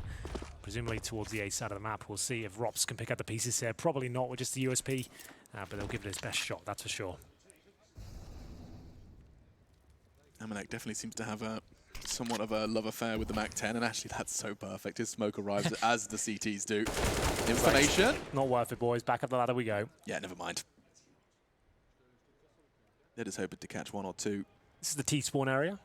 Presumably towards the A side of the map. We'll see if Rops can pick up the pieces here. Probably not with just the USP, but they'll give it his best shot, that's for sure. Amanek definitely seems to have a somewhat of a love affair with the MAC-10, and actually that's so perfect. His smoke arrives as the CTs do. Information. Not worth it, boys. Back up the ladder we go. Yeah, never mind. They're just hoping to catch one or two. This is the T-spawn area.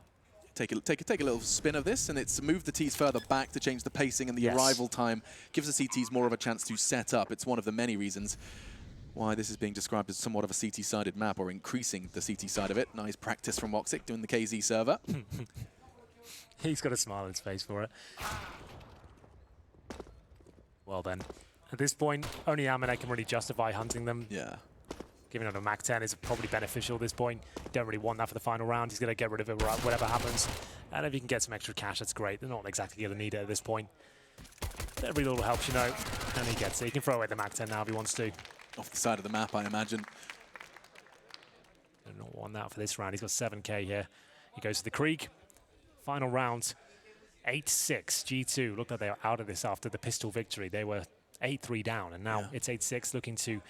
Take a little spin of this, and it's moved the Ts further back to change the pacing, and the arrival time gives the CTs more of a chance to set up. It's one of the many reasons why this is being described as somewhat of a CT-sided map, or increasing the CT side of it. Nice practice from Woxic doing the KZ server. He's got a smile on his face for it. Well then, at this point, only Amanek can really justify hunting them. Yeah. Giving on a MAC-10 is probably beneficial at this point. You don't really want that for the final round. He's going to get rid of it whatever happens. And if you can get some extra cash, that's great. They're not exactly going to need it at this point. Every little helps, you know. And he gets it. He can throw away the MAC-10 now if he wants to. Off the side of the map, I imagine. I don't want that for this round. He's got 7k here. He goes to the Krieg. Final round, 8-6. G2, look like they are out of this after the pistol victory. They were 8-3 down, and now it's 8-6, looking to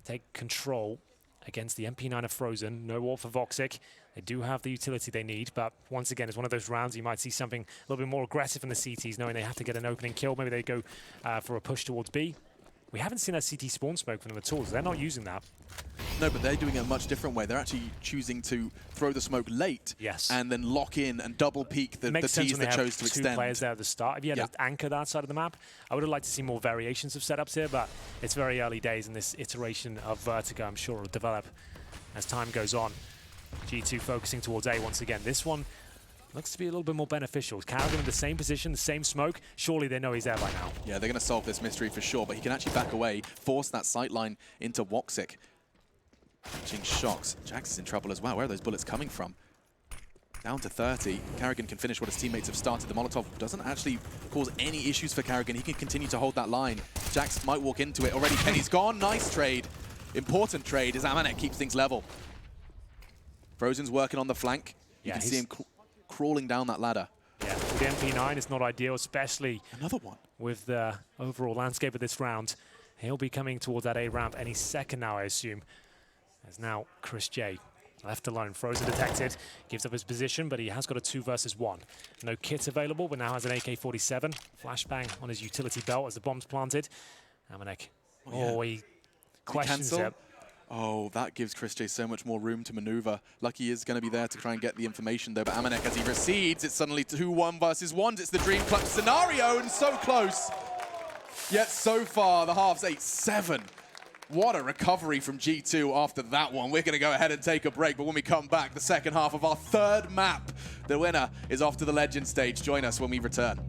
take control against the MP9 of Frozen. No wall for Woxic. They do have the utility they need, but once again, it's one of those rounds you might see something a little bit more aggressive from the CTs, knowing they have to get an opening kill. Maybe they go for a push towards B. We haven't seen that CT spawn smoke from them at all, so they're not using that. No, but they're doing it a much different way. They're actually choosing to throw the smoke late and then lock in and double peak the Ts that chose to extend. Two players there at the start. If you had to anchor that side of the map, I would have liked to see more variations of setups here, but it's very early days in this iteration of Vertigo. I'm sure it'll develop as time goes on. G2 focusing towards A once again. This one looks to be a little bit more beneficial. Karrigan in the same position, the same smoke. Surely they know he's there by now. Yeah, they're going to solve this mystery for sure, but he can actually back away, force that sight line into Woxic. Catching shocks. Jax is in trouble as well. Where are those bullets coming from? Down to 30. Karrigan can finish what his teammates have started. The Molotov doesn't actually cause any issues for Karrigan. He can continue to hold that line. Jax might walk into it already. Kenny's gone. Nice trade. Important trade as Amanek keeps things level. Frozen's working on the flank. You can see him crawling down that ladder. Yeah, with the MP9, it's not ideal, especially another one with the overall landscape of this round. He'll be coming towards that A ramp any second now, I assume. As now Chris J left alone. Frozen detected, gives up his position, but he has got a 2 versus 1. No kit available, but now has an AK-47. Flashbang on his utility belt as the bomb's planted. Amanek, he questions it. Oh, that gives Chris J so much more room to maneuver. Lucky is going to be there to try and get the information, though. But Amanek, as he recedes, it's suddenly 2-1 versus 1. It's the dream clutch scenario, and so close. Yet so far, the half's 8-7. What a recovery from G2 after that one. We're going to go ahead and take a break, but when we come back, the second half of our third map, the winner is off to the Legend stage. Join us when we return.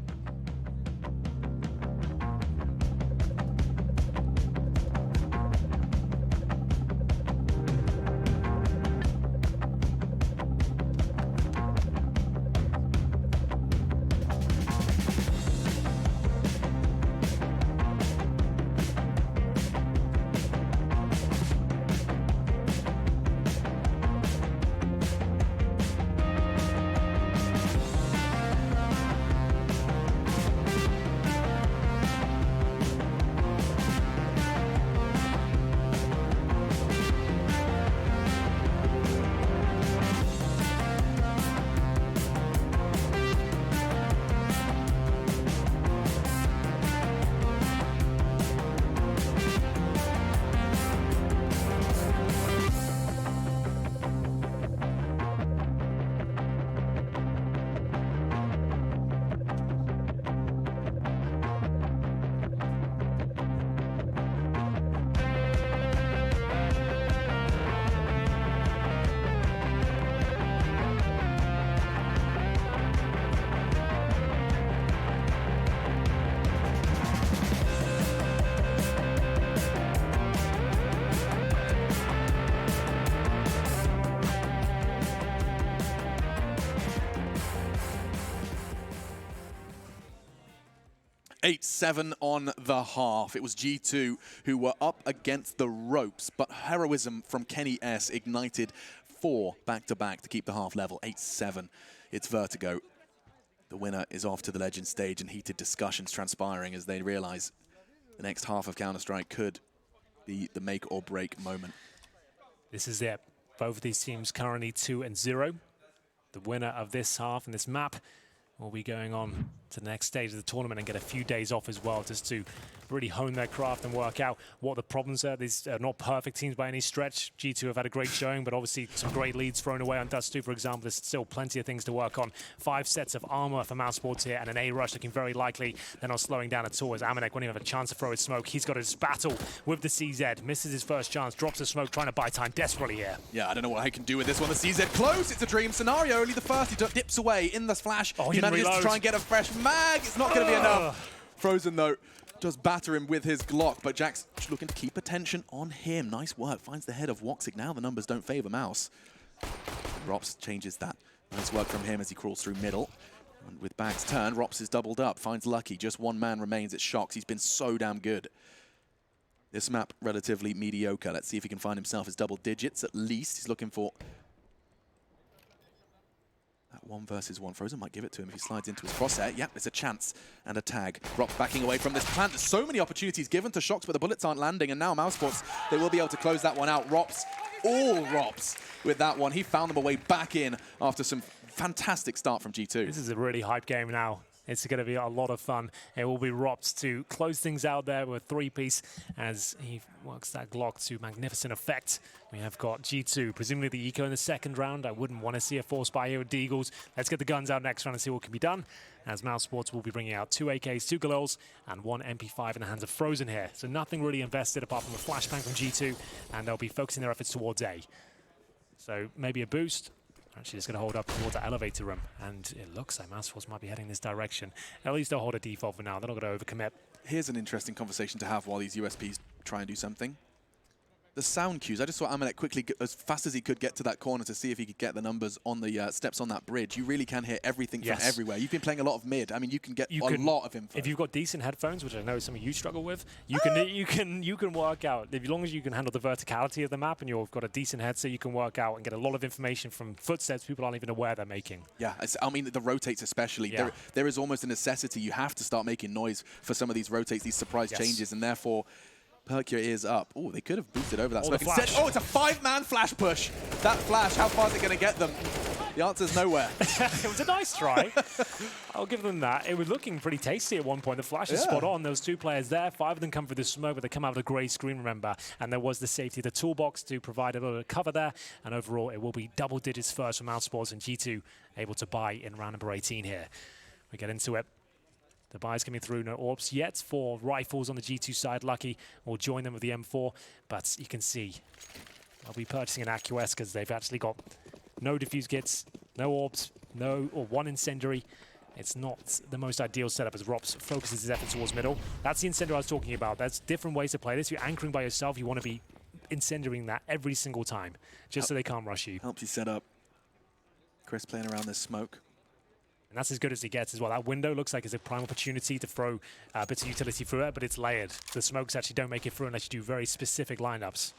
Eight-7 on the half. It was G2 who were up against the ropes, but heroism from Kenny S ignited 4 back-to-back to keep the half level. 8-7. It's Vertigo. The winner is off to the Legend stage, and heated discussions transpiring as they realize the next half of Counter-Strike could be the make-or-break moment. This is it. Both of these teams currently 2-0. the winner of this half and this map will be going on to the next stage of the tournament and get a few days off as well, just to really hone their craft and work out what the problems are. These are not perfect teams by any stretch. G2 have had a great showing, but obviously some great leads thrown away on Dust 2, for example. There's still plenty of things to work on. 5 sets of armor for mousesports here, and an A rush looking very likely. They're not slowing down at all, as Amanek won't even have a chance to throw his smoke. He's got his battle with the CZ, misses his first chance, drops the smoke, trying to buy time desperately here. Yeah, I don't know what I can do with this one. The CZ close, it's a dream scenario. Only the first, he dips away in the flash. Oh, he manages to try and get a fresh mag. It's not going to be enough. Frozen, though, does batter him with his Glock, but Jack's looking to keep attention on him. Nice work, finds the head of Woxic. Now the numbers don't favor Mouse. Rops changes that. Nice work from him as he crawls through middle. And with Bag's turn, Rops is doubled up, finds Lucky. Just one man remains at Shox. He's been so damn good. This map, relatively mediocre. Let's see if he can find himself his double digits at least. He's looking for that 1 versus 1. Frozen might give it to him if he slides into his crosshair. Yep, it's a chance and a tag. Rops backing away from this plant. There's so many opportunities given to Shox, but the bullets aren't landing. And now mousesports, they will be able to close that one out. Rops, all Rops with that one. He found them a way back in after some fantastic start from G2. This is a really hype game now. It's going to be a lot of fun. It will be Rops to close things out there with 3-piece as he works that Glock to magnificent effect. We have got G2, presumably the eco in the second round. I wouldn't want to see a force buy here with Deagles. Let's get the guns out next round and see what can be done. As mousesports will be bringing out 2 AKs, 2 Galils, and 1 MP5 in the hands of Frozen here. So nothing really invested apart from a flashbang from G2, and they'll be focusing their efforts towards A. So maybe a boost. Actually, just going to hold up towards the elevator room, and it looks like mousesports might be heading this direction. At least they'll hold a default for now. They're not going to overcommit. Here's an interesting conversation to have while these USPs try and do something. The sound cues. I just saw Amanek quickly, as fast as he could, get to that corner to see if he could get the numbers on the steps on that bridge. You really can hear everything from everywhere. You've been playing a lot of mid. I mean, you can get a lot of info. If you've got decent headphones, which I know is something you struggle with, you can work out. As long as you can handle the verticality of the map and you've got a decent headset, you can work out and get a lot of information from footsteps people aren't even aware they're making. Yeah, I mean, the rotates especially. Yeah. There is almost a necessity. You have to start making noise for some of these rotates, these surprise changes, and therefore perk your ears up. Oh, they could have boosted over that smoke instead. Oh, it's a 5-man flash push. That flash, how far is it going to get them? The answer's nowhere. It was a nice try. I'll give them that. It was looking pretty tasty at one point. The flash is spot on. There was 2 players there. 5 of them come for the smoke, but they come out of a grey screen, remember. And there was the safety of the toolbox to provide a little bit of cover there. And overall, it will be double digits first for mousesports, and G2 able to buy in round number 18 here. We get into it. The buys coming through, no orbs yet for rifles on the G2 side. Lucky will join them with the M4, but you can see they'll be purchasing an AQS because they've actually got no diffuse kits, no orbs, or 1 incendiary. It's not the most ideal setup as Rops focuses his effort towards middle. That's the incendiary I was talking about. There's different ways to play this. If you're anchoring by yourself, you want to be incendiaring that every single time, just so they can't rush you. Helps you set up. Chris playing around this smoke. And that's as good as he gets as well. That window looks like it's a prime opportunity to throw bits of utility through it, but it's layered. The smokes actually don't make it through unless you do very specific lineups.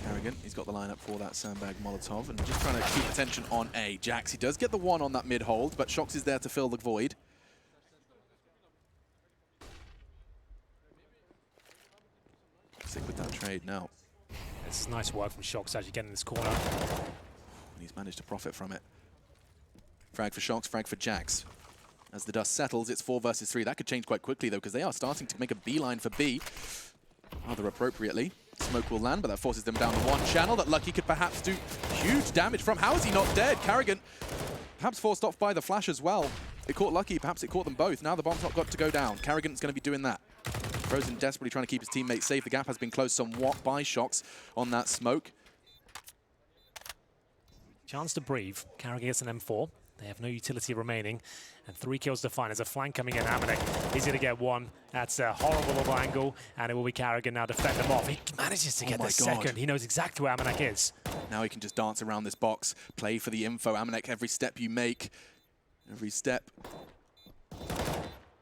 Carrigan, he's got the lineup for that sandbag Molotov, and just trying to keep attention on A. Jax, he does get the 1 on that mid hold, but Shox is there to fill the void. Stick with that trade now. It's nice work from Shox actually getting in this corner. And he's managed to profit from it. Frag for Shox, frag for Jax. As the dust settles, it's 4 versus 3. That could change quite quickly, though, because they are starting to make a beeline for B. Rather appropriately. Smoke will land, but that forces them down the 1 channel that Lucky could perhaps do huge damage from. How is he not dead? Carrigan perhaps forced off by the flash as well. It caught Lucky, perhaps it caught them both. Now the bomb's not got to go down. Carrigan's going to be doing that. Frozen desperately trying to keep his teammates safe. The gap has been closed somewhat by Shox on that smoke. Chance to breathe. Carrigan gets an M4. They have no utility remaining. And 3 kills to find. There's a flank coming in. Amanek, he's going to get 1. That's a horrible little angle. And it will be Carrigan now to fend them off. He manages to get the second. He knows exactly where Amanek is. Now he can just dance around this box, play for the info. Amanek, every step you make, every step, you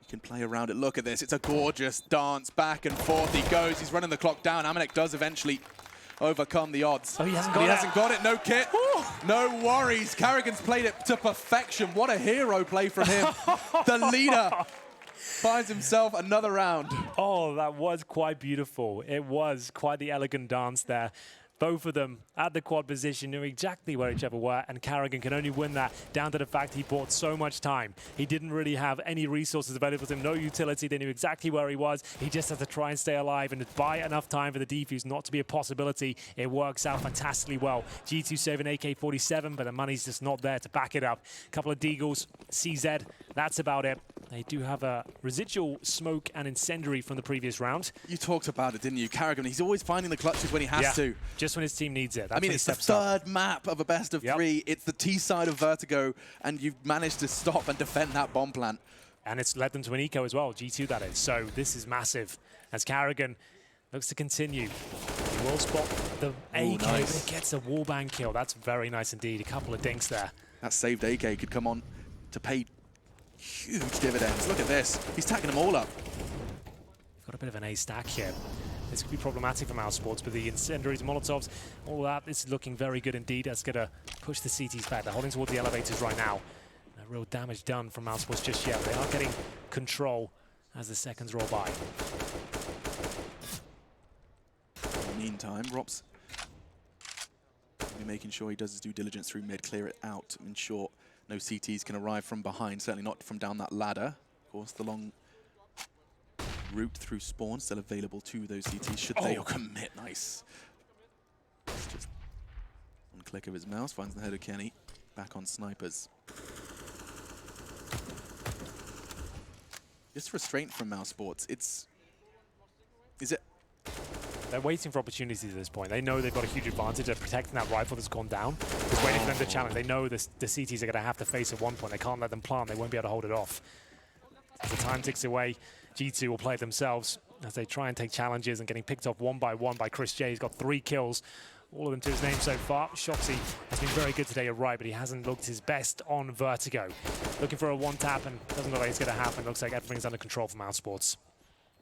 can play around it. Look at this. It's a gorgeous dance. Back and forth he goes. He's running the clock down. Amanek does eventually overcome the odds. Oh, he hasn't got it. He hasn't got it. No kit. No worries. Carrigan's played it to perfection. What a hero play from him. The leader finds himself another round. Oh, that was quite beautiful. It was quite the elegant dance there. Both of them at the quad position knew exactly where each other were, and Carrigan can only win that down to the fact he bought so much time. He didn't really have any resources available to him, no utility. They knew exactly where he was. He just had to try and stay alive and buy enough time for the defuse not to be a possibility. It works out fantastically well. G2 saving AK-47, but the money's just not there to back it up. A couple of deagles, CZ, that's about it. They do have a residual smoke and incendiary from the previous round. You talked about it, didn't you? Carrigan, he's always finding the clutches when he has to. Just when his team needs it. That's I mean, when it's the he steps third up. map of a best of three. It's the T side of Vertigo, and you've managed to stop and defend that bomb plant. And it's led them to an eco as well, G2 that is. So this is massive as Carrigan looks to continue. He will spot the AK, nice. but it gets a wallbang kill. That's very nice indeed. A couple of dinks there. That saved AK could come on to pay huge dividends. Look at this. He's tacking them all up. Got a bit of an A stack here. This could be problematic for mousesports, but the incendiaries, Molotovs, all that is looking very good indeed. That's going to push the CTs back. They're holding towards the elevators right now. No real damage done from mousesports just yet. They are getting control as the seconds roll by. In the meantime, Rops will be making sure he does his due diligence through mid, clear it out, ensure no CTs can arrive from behind, certainly not from down that ladder. Of course, the long route through spawn still available to those CTs should they all commit. Nice. It's just one click of his mouse finds the head of Kenny. Back on snipers. Just restraint from mousesports. Is it? They're waiting for opportunities at this point. They know they've got a huge advantage. They're protecting that rifle that's gone down. Just waiting for them to challenge. They know the CTs are going to have to face at one point. They can't let them plant. They won't be able to hold it off. As the time ticks away, G2 will play it themselves as they try and take challenges and getting picked off one by one by Chris J. He's got 3 kills, all of them to his name so far. Shoxy has been very good today, you're right, but he hasn't looked his best on Vertigo. Looking for a one-tap and doesn't look like it's going to happen. Looks like everything's under control for mousesports.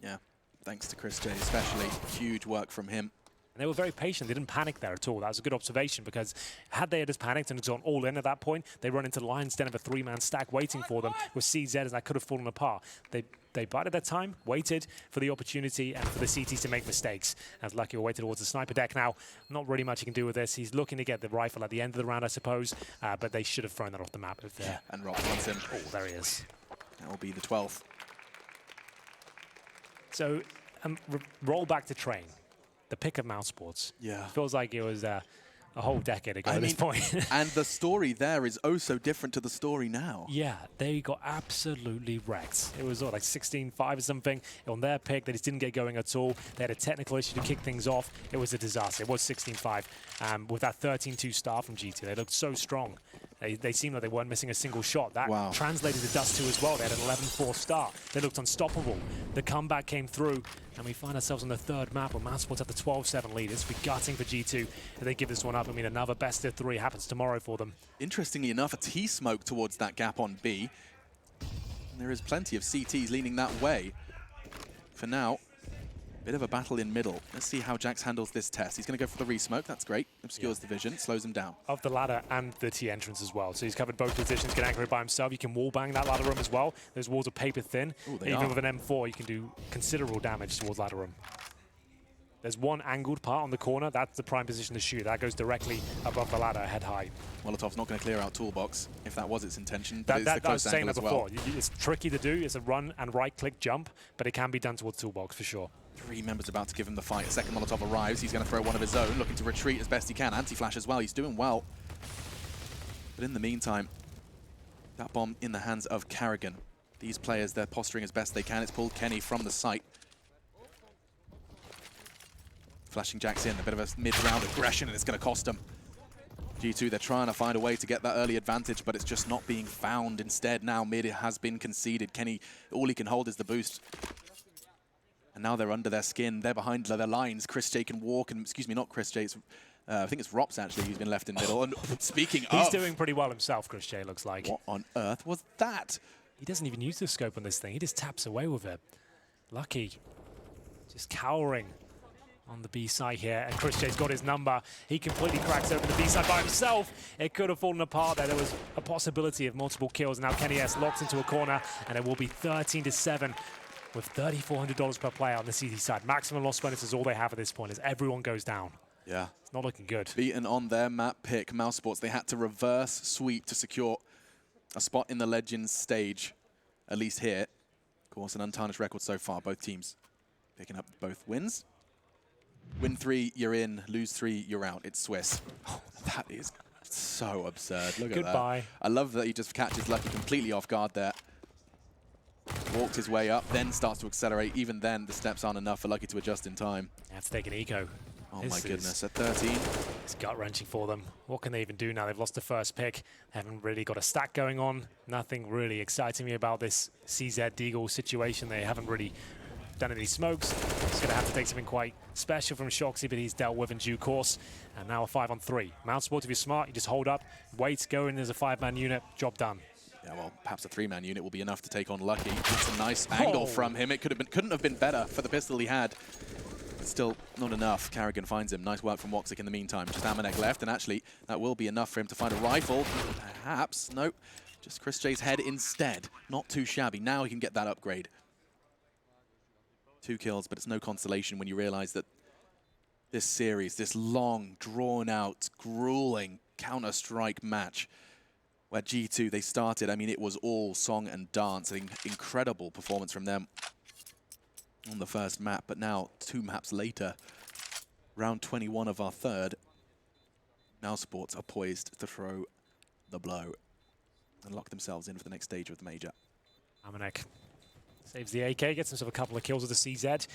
Yeah, thanks to Chris J especially. Huge work from him. And they were very patient. They didn't panic there at all. That was a good observation because had they just panicked and gone all in at that point, they run into the lion's den of a 3-man stack waiting for them with CZ, and that could have fallen apart. They bided their time, waited for the opportunity and for the CTs to make mistakes. As Lucky will wait towards the sniper deck now. Not really much he can do with this. He's looking to get the rifle at the end of the round, I suppose, but they should have thrown that off the map. Yeah, and Rob wants him. Oh, there he is. That will be the 12th. So, roll back to train. The pick of mousesports. Yeah. Feels like it was a whole decade ago at this point. And the story there is oh so different to the story now. Yeah, they got absolutely wrecked. It was like 16-5 or something on their pick. They just didn't get going at all. They had a technical issue to kick things off. It was a disaster. It was 16-5 with that 13-2 start from G2. They looked so strong. They seemed like they weren't missing a single shot. That translated to Dust 2 as well. They had an 11-4 start. They looked unstoppable. The comeback came through, and we find ourselves on the third map where mousesports have the 12-7 lead. It's be gutting for G2 if they give this one up. I mean, another best of 3 happens tomorrow for them. Interestingly enough, a T-smoke towards that gap on B. And there is plenty of CTs leaning that way. For now, bit of a battle in middle. Let's see how Jax handles this test. He's going to go for the re-smoke. That's great. Obscures the vision, slows him down. Of the ladder and the T entrance as well. So he's covered both positions, can anchor it by himself. You can wall bang that ladder room as well. Those walls are paper thin. Ooh, even with an M4, you can do considerable damage towards ladder room. There's one angled part on the corner. That's the prime position to shoot. That goes directly above the ladder, head high. Molotov's not going to clear out toolbox, if that was its intention. But it's the I was close saying angle that as before. It's tricky to do. It's a run and right-click jump, but it can be done towards toolbox for sure. 3 members about to give him the fight. Second Molotov arrives. He's going to throw one of his own, looking to retreat as best he can. Anti-flash as well. He's doing well. But in the meantime, that bomb in the hands of Carrigan. These players, they're posturing as best they can. It's pulled Kenny from the site. Flashing Jax in, a bit of a mid-round aggression, and it's going to cost them. G2, they're trying to find a way to get that early advantage, but it's just not being found. Instead, now mid has been conceded. Kenny, all he can hold is the boost. And now they're under their skin. They're behind their lines. Chris J can walk, and excuse me, not Chris J. I think it's Rops, actually, who's been left in middle. And speaking of... He's doing pretty well himself, Chris J, looks like. What on earth was that? He doesn't even use the scope on this thing. He just taps away with it. Lucky. Just cowering on the B side here, and Chris J's got his number. He completely cracks open the B side by himself. It could have fallen apart there. There was a possibility of multiple kills. Now Kenny S locks into a corner, and it will be 13-7 with $3,400 per player on the CT side. Maximum loss bonus is all they have at this point as everyone goes down. Yeah. It's not looking good. Beaten on their map pick, mousesports. They had to reverse sweep to secure a spot in the Legends stage, at least here. Of course, an untarnished record so far. Both teams picking up both wins. Win 3, you're in. Lose 3, you're out. It's Swiss. Oh, that is so absurd. Look at that. Goodbye. I love that he just catches Lucky completely off guard there. Walks his way up, then starts to accelerate. Even then, the steps aren't enough for Lucky to adjust in time. They have to take an eco. Oh my goodness, at 13. It's gut-wrenching for them. What can they even do now? They've lost the first pick. They haven't really got a stack going on. Nothing really exciting me about this CZ Deagle situation. They haven't really done any smokes. It's going to have to take something quite special from Shoxy, but he's dealt with in due course. And now a 5-on-3. Mousesports, if you're smart, you just hold up, wait, go in as a 5-man unit, job done. Yeah, well, perhaps a 3-man unit will be enough to take on Lucky. It's a nice angle from him. It couldn't have been better for the pistol he had. Still not enough. Carrigan finds him. Nice work from Woxic in the meantime. Just Amanek left, and actually that will be enough for him to find a rifle. Perhaps. Nope. Just Chris J's head instead. Not too shabby. Now he can get that upgrade. 2 kills, but it's no consolation when you realize that this series, this long, drawn-out, grueling Counter-Strike match where G2, they started, I mean, it was all song and dance. An incredible performance from them on the first map, but now 2 maps later, round 21 of our third, mousesports are poised to throw the blow and lock themselves in for the next stage of the major. Amanek saves the AK, gets himself a couple of kills with the CZ.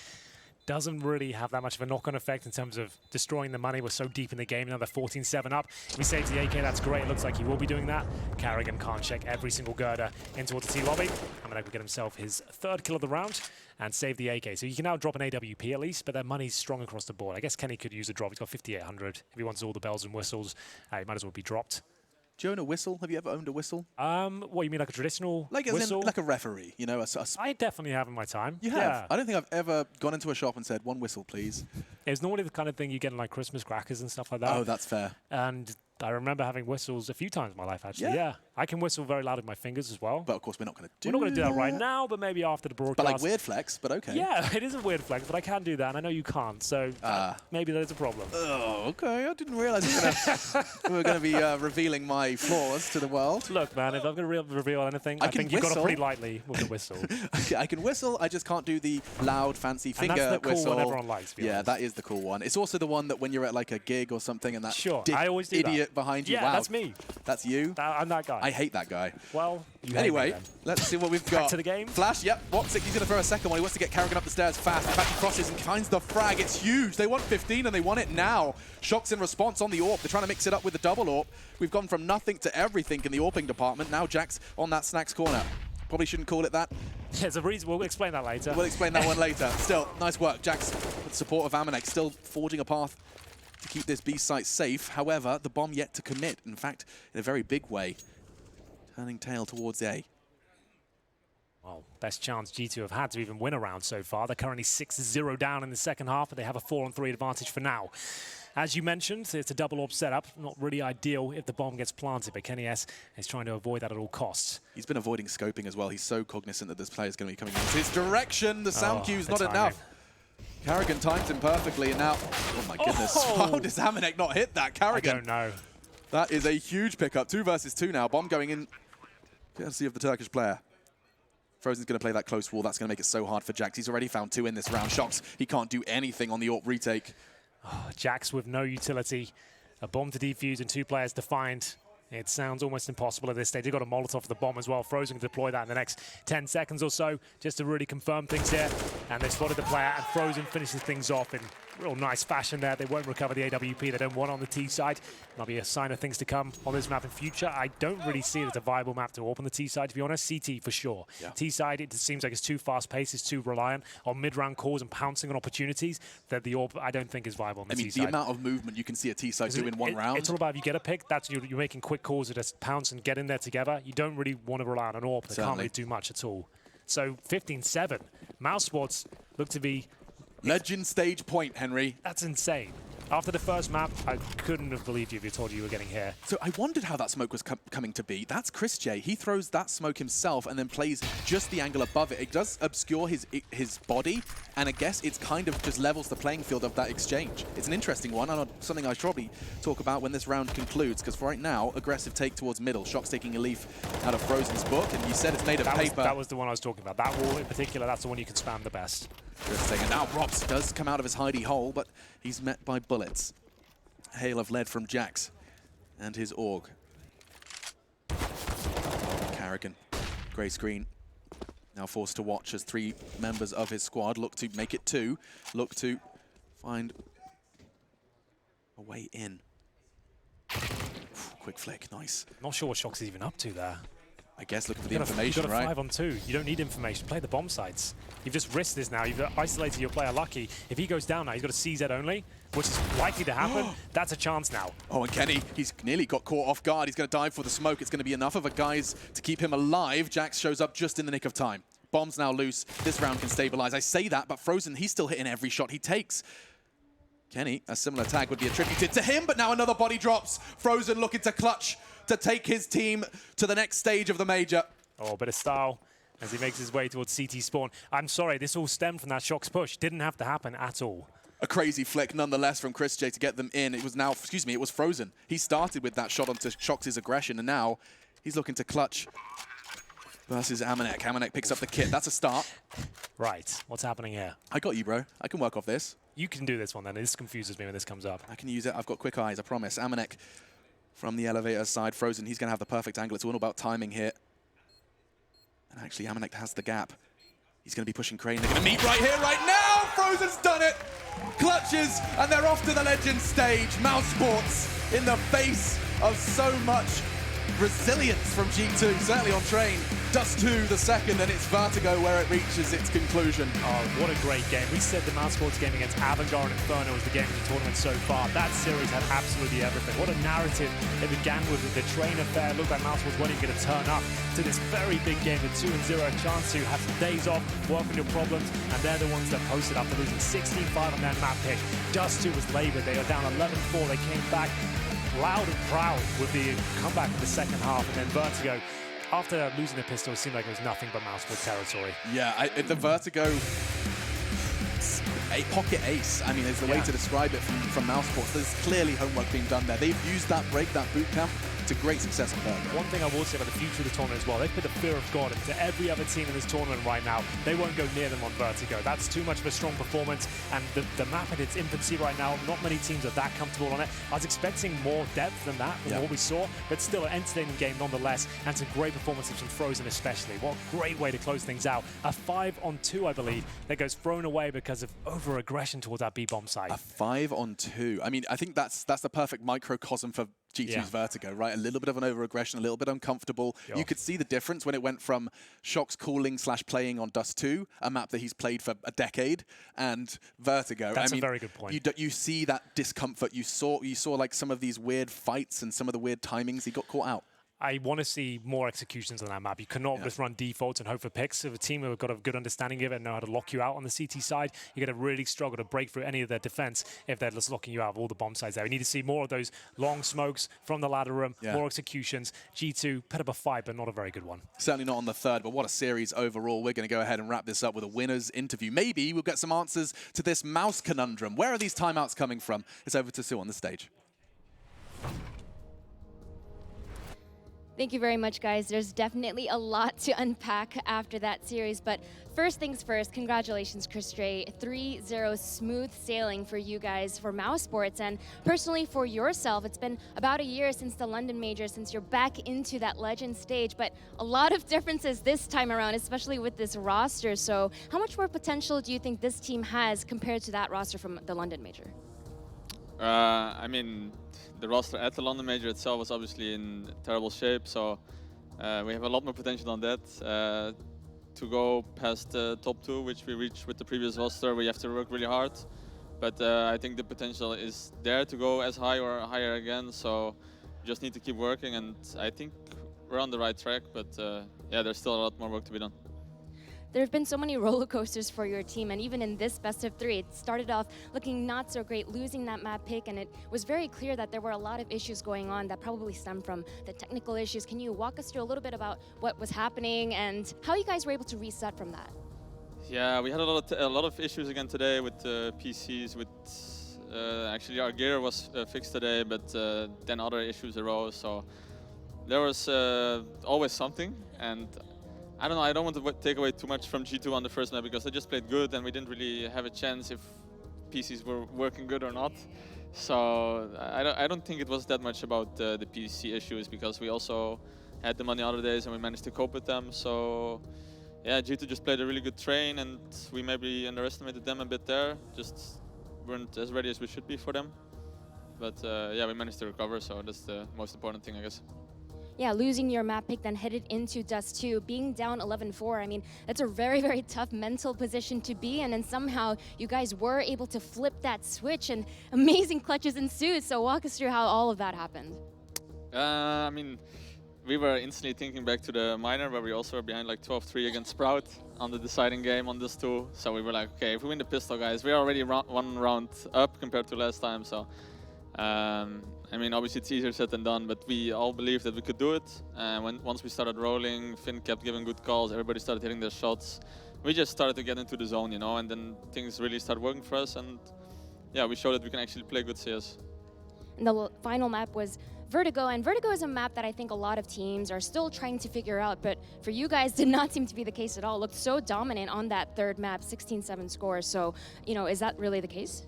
Doesn't really have that much of a knock-on effect in terms of destroying the money. We're so deep in the game now, they're 14-7 up. If he saves the AK, that's great. It looks like he will be doing that. Carrigan can't check every single girder in towards the T-lobby. Amanek will get himself his 3rd kill of the round and save the AK. So you can now drop an AWP at least, but that money's strong across the board. I guess Kenny could use a drop. He's got 5,800. If he wants all the bells and whistles, he might as well be dropped. Do you own a whistle? Have you ever owned a whistle? What, you mean like a traditional whistle? Like a referee, you know? I definitely have in my time. You have? Yeah. I don't think I've ever gone into a shop and said, 1 whistle, please. It's normally the kind of thing you get in like Christmas crackers and stuff like that. Oh, that's fair. And I remember having whistles a few times in my life, actually. Yeah. I can whistle very loud with my fingers as well. But of course, we're not going to do that. We're not going to do that right now, but maybe after the broadcast. But like weird flex, but okay. Yeah, it is a weird flex, but I can do that, and I know you can't, so maybe that is a problem. Oh, okay. I didn't realize we were going to be revealing my flaws to the world. Look, man, if I'm going to reveal anything, I think you've got it pretty lightly with the whistle. I can whistle, I just can't do the loud, fancy finger whistle. And that's the cool one everyone likes, to be honest. That is the cool one. It's also the one that when you're at like a gig or something and that I always do idiot behind you. Yeah, wow. that's me. That's you? I'm that guy. I hate that guy. Well, anyway, let's see what we've got. Back to the game. Flash, yep. Woxic, he's going to throw a second one. He wants to get Carrigan up the stairs fast. In fact, he crosses and finds the frag. It's huge. They want 15 and they want it now. Shocks in response on the AWP. They're trying to mix it up with the double AWP. We've gone from nothing to everything in the AWPing department. Now Jack's on that snacks corner. Probably shouldn't call it that. There's a reason. We'll explain that later. We'll explain that one later. Still, nice work. Jack's with the support of Amanek, still forging a path to keep this B site safe. However, the bomb yet to commit. In fact, in a very big way. Turning tail towards A. Well, best chance G2 have had to even win a round so far. They're currently 6-0 down in the second half, but they have a 4-on-3 advantage for now. As you mentioned, it's a double AWP setup. Not really ideal if the bomb gets planted, but Kenny S is trying to avoid that at all costs. He's been avoiding scoping as well. He's so cognizant that this player is going to be coming in his direction. The sound cue's not enough. Carrigan timed him perfectly, and now... Oh, my goodness. How does Amanek not hit that? Carrigan. I don't know. That is a huge pickup. 2 versus 2 now. Bomb going in, courtesy of the Turkish player. Frozen's going to play that close wall. That's going to make it so hard for Jax. He's already found 2 in this round. Shocks, he can't do anything on the AWP retake. Oh, Jax with no utility. A bomb to defuse and 2 players to find. It sounds almost impossible at this stage. They've got a Molotov for the bomb as well. Frozen can deploy that in the next 10 seconds or so, just to really confirm things here. And they spotted the player, and Frozen finishes things off in real nice fashion there. They won't recover the AWP. They don't want it on the T side. Might be a sign of things to come on this map in future. I don't really see it as a viable map to open the T side, to be honest. CT for sure. Yeah. T side, it just seems like it's too fast-paced. It's too reliant on mid-round calls and pouncing on opportunities that the AWP, I don't think, is viable on the T side. The amount of movement you can see a T side do in one round. It's all about if you get a pick, that's you're making quick calls that just pounce and get in there together. You don't really want to rely on an AWP. They can't really do much at all. So 15-7. Mousesports look to be... Legend stage point, Henry. That's insane. After the first map, I couldn't have believed you if you told you were getting here. So I wondered how that smoke was coming to be. That's Chris J. He throws that smoke himself and then plays just the angle above it. It does obscure his body, and I guess it's kind of just levels the playing field of that exchange. It's an interesting one, and something I should probably talk about when this round concludes, because for right now, aggressive take towards middle. Shock's taking a leaf out of Frozen's book, and you said it's made of paper. That was the one I was talking about. That wall in particular, that's the one you can spam the best. And now Robs does come out of his hidey hole, but he's met by bullets. Hail of lead from Jax and his AUG. Carrigan, grey screen, now forced to watch as 3 members of his squad look to make it 2, look to find a way in. Quick flick, nice. Not sure what Shox is even up to there. I guess looking for the information, you've right? got a 5 on 2. You don't need information. Play the bomb sites. You've just risked this now. You've isolated your player Lucky. If he goes down now, he's got a CZ only, which is likely to happen. That's a chance now. Oh, and Kenny, he's nearly got caught off guard. He's going to dive for the smoke. It's going to be enough of a guys to keep him alive. Jax shows up just in the nick of time. Bomb's now loose. This round can stabilize. I say that, but Frozen, he's still hitting every shot he takes. Kenny, a similar tag would be attributed to him, but now another body drops. Frozen looking to clutch to take his team to the next stage of the major. Oh, a bit of style as he makes his way towards CT spawn. I'm sorry, this all stemmed from that Shox push. Didn't have to happen at all. A crazy flick, nonetheless, from Chris J to get them in. It was now, it was Frozen. He started with that shot onto Shox's aggression, and now he's looking to clutch versus Amanek. Amanek picks up the kit. That's a start. Right, what's happening here? I got you, bro. I can work off this. You can do this one then. This confuses me when this comes up. I can use it. I've got quick eyes, I promise. Amanek from the elevator side. Frozen, he's going to have the perfect angle. It's all about timing here. And actually, Amanek has the gap. He's going to be pushing Crane. They're going to meet right here, right now! Frozen's done it! Clutches, and they're off to the Legends stage. mousesports in the face of so much resilience from G2, certainly on Train. Dust 2 the second, and it's Vertigo where it reaches its conclusion. Oh, what a great game. We said the mousesports game against Avangard and Inferno was the game of the tournament so far. That series had absolutely everything. What a narrative it began with the Train affair. Looked like mousesports weren't even going to turn up to this very big game with 2-0, a chance to have some days off, work on your problems, and they're the ones that posted after losing 16-5 on their map pick. Dust 2 was laboured. They were down 11-4. They came back loud and proud with the comeback in the second half, and then Vertigo, after losing the pistol, it seemed like it was nothing but mousesports territory. Yeah, the Vertigo, a pocket ace, I mean, is the way to describe it from mousesports. There's clearly homework being done there. They've used that break, that boot camp, to great success on Vertigo. One thing I will say about the future of the tournament as well, they've put the fear of God into every other team in this tournament right now. They won't go near them on Vertigo. That's too much of a strong performance, and the map in its infancy right now, not many teams are that comfortable on it. I was expecting more depth than that, than what we saw, but still an entertaining game nonetheless, and some great performances from Frozen especially. What a great way to close things out. A 5-on-2, I believe, that goes thrown away because of over-aggression towards that B-bomb site. A 5-on-2. I mean, I think that's the perfect microcosm for G2's Vertigo, right? A little bit of an over-aggression, a little bit uncomfortable. You could see the difference when it went from Shock's cooling / playing on Dust 2, a map that he's played for a decade, and Vertigo. That's a very good point. You see that discomfort. You saw like some of these weird fights and some of the weird timings. He got caught out. I want to see more executions on that map. You cannot just run defaults and hope for picks. If a team who have got a good understanding of it and know how to lock you out on the CT side, you're going to really struggle to break through any of their defense if they're just locking you out of all the bomb sides there. We need to see more of those long smokes from the ladder room, more executions. G2 put up a fight, but not a very good one. Certainly not on the third, but what a series overall. We're going to go ahead and wrap this up with a winner's interview. Maybe we'll get some answers to this mouse conundrum. Where are these timeouts coming from? It's over to Sue on the stage. Thank you very much, guys. There's definitely a lot to unpack after that series, but first things first, congratulations, Chris J. 3-0 smooth sailing for you guys for mousesports, and personally for yourself. It's been about a year since the London Major, since you're back into that legend stage, but a lot of differences this time around, especially with this roster. So how much more potential do you think this team has compared to that roster from the London Major? I mean, the roster at the London Major itself was obviously in terrible shape, so we have a lot more potential on that. To go past the top 2, which we reached with the previous roster, we have to work really hard. But I think the potential is there to go as high or higher again, so we just need to keep working, and I think we're on the right track, but yeah, there's still a lot more work to be done. There have been so many roller coasters for your team, and even in this best of 3, it started off looking not so great, losing that map pick, and it was very clear that there were a lot of issues going on that probably stemmed from the technical issues. Can you walk us through a little bit about what was happening and how you guys were able to reset from that? Yeah, we had a lot of issues again today with PCs. With actually our gear was fixed today, but then other issues arose. So there was always something, and I don't know. I don't want to take away too much from G2 on the first map because they just played good, and we didn't really have a chance if PCs were working good or not. So I don't think it was that much about the PC issues because we also had them on the other days and we managed to cope with them. So yeah, G2 just played a really good train, and we maybe underestimated them a bit there. Just weren't as ready as we should be for them. But yeah, we managed to recover, so that's the most important thing, I guess. Yeah, losing your map pick, then headed into Dust 2, being down 11-4, I mean, that's a very, very tough mental position to be in, and somehow you guys were able to flip that switch, and amazing clutches ensued. So walk us through how all of that happened. I mean, we were instantly thinking back to the minor, where we also were behind like 12-3 against Sprout on the deciding game on this 2. So we were like, okay, if we win the pistol, guys, we're already one round up compared to last time. So I mean, obviously it's easier said than done, but we all believed that we could do it. Once we started rolling, Finn kept giving good calls, everybody started hitting their shots. We just started to get into the zone, you know, and then things really started working for us. And yeah, we showed that we can actually play good CS. And the final map was Vertigo, and Vertigo is a map that I think a lot of teams are still trying to figure out, but for you guys did not seem to be the case at all. Looked so dominant on that third map, 16-7 score. So, you know, is that really the case?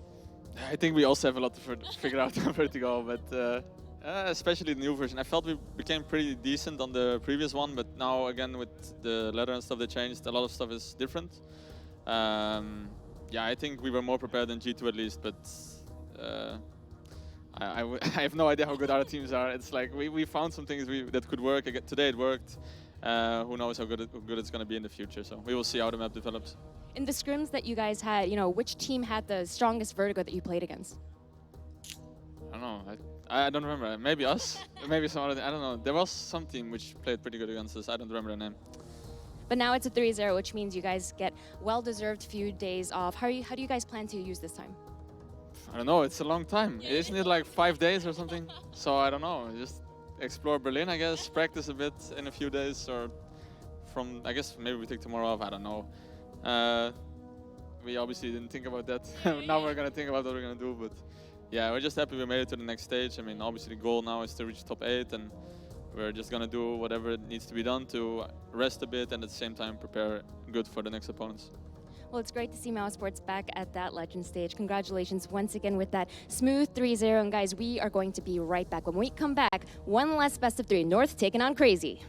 I think we also have a lot to figure out on Vertigo, but especially the new version. I felt we became pretty decent on the previous one, but now again with the ladder and stuff they changed, a lot of stuff is different. Yeah, I think we were more prepared than G2 at least, but I have no idea how good our teams are. It's like we found some things that could work. Today it worked. Who knows how good it's going to be in the future, so we will see how the map develops. In the scrims that you guys had, you know, which team had the strongest Vertigo that you played against? I don't know. I don't remember. Maybe us. Maybe some other. I don't know. There was some team which played pretty good against us. I don't remember the name. But now it's a 3-0, which means you guys get well-deserved few days off. How do you guys plan to use this time? I don't know. It's a long time. Isn't it like 5 days or something? So I don't know. Just explore Berlin, I guess. Practice a bit in a few days, or from. I guess maybe we take tomorrow off. I don't know. We obviously didn't think about that. Now we're gonna think about what we're gonna do, but yeah, we're just happy we made it to the next stage. I mean, obviously the goal now is to reach top 8, and we're just gonna do whatever needs to be done to rest a bit and at the same time prepare good for the next opponents. Well, it's great to see mousesports back at that legend stage. Congratulations once again with that smooth 3-0. And guys, we are going to be right back. When we come back, one last best of 3, North taking on Crazy.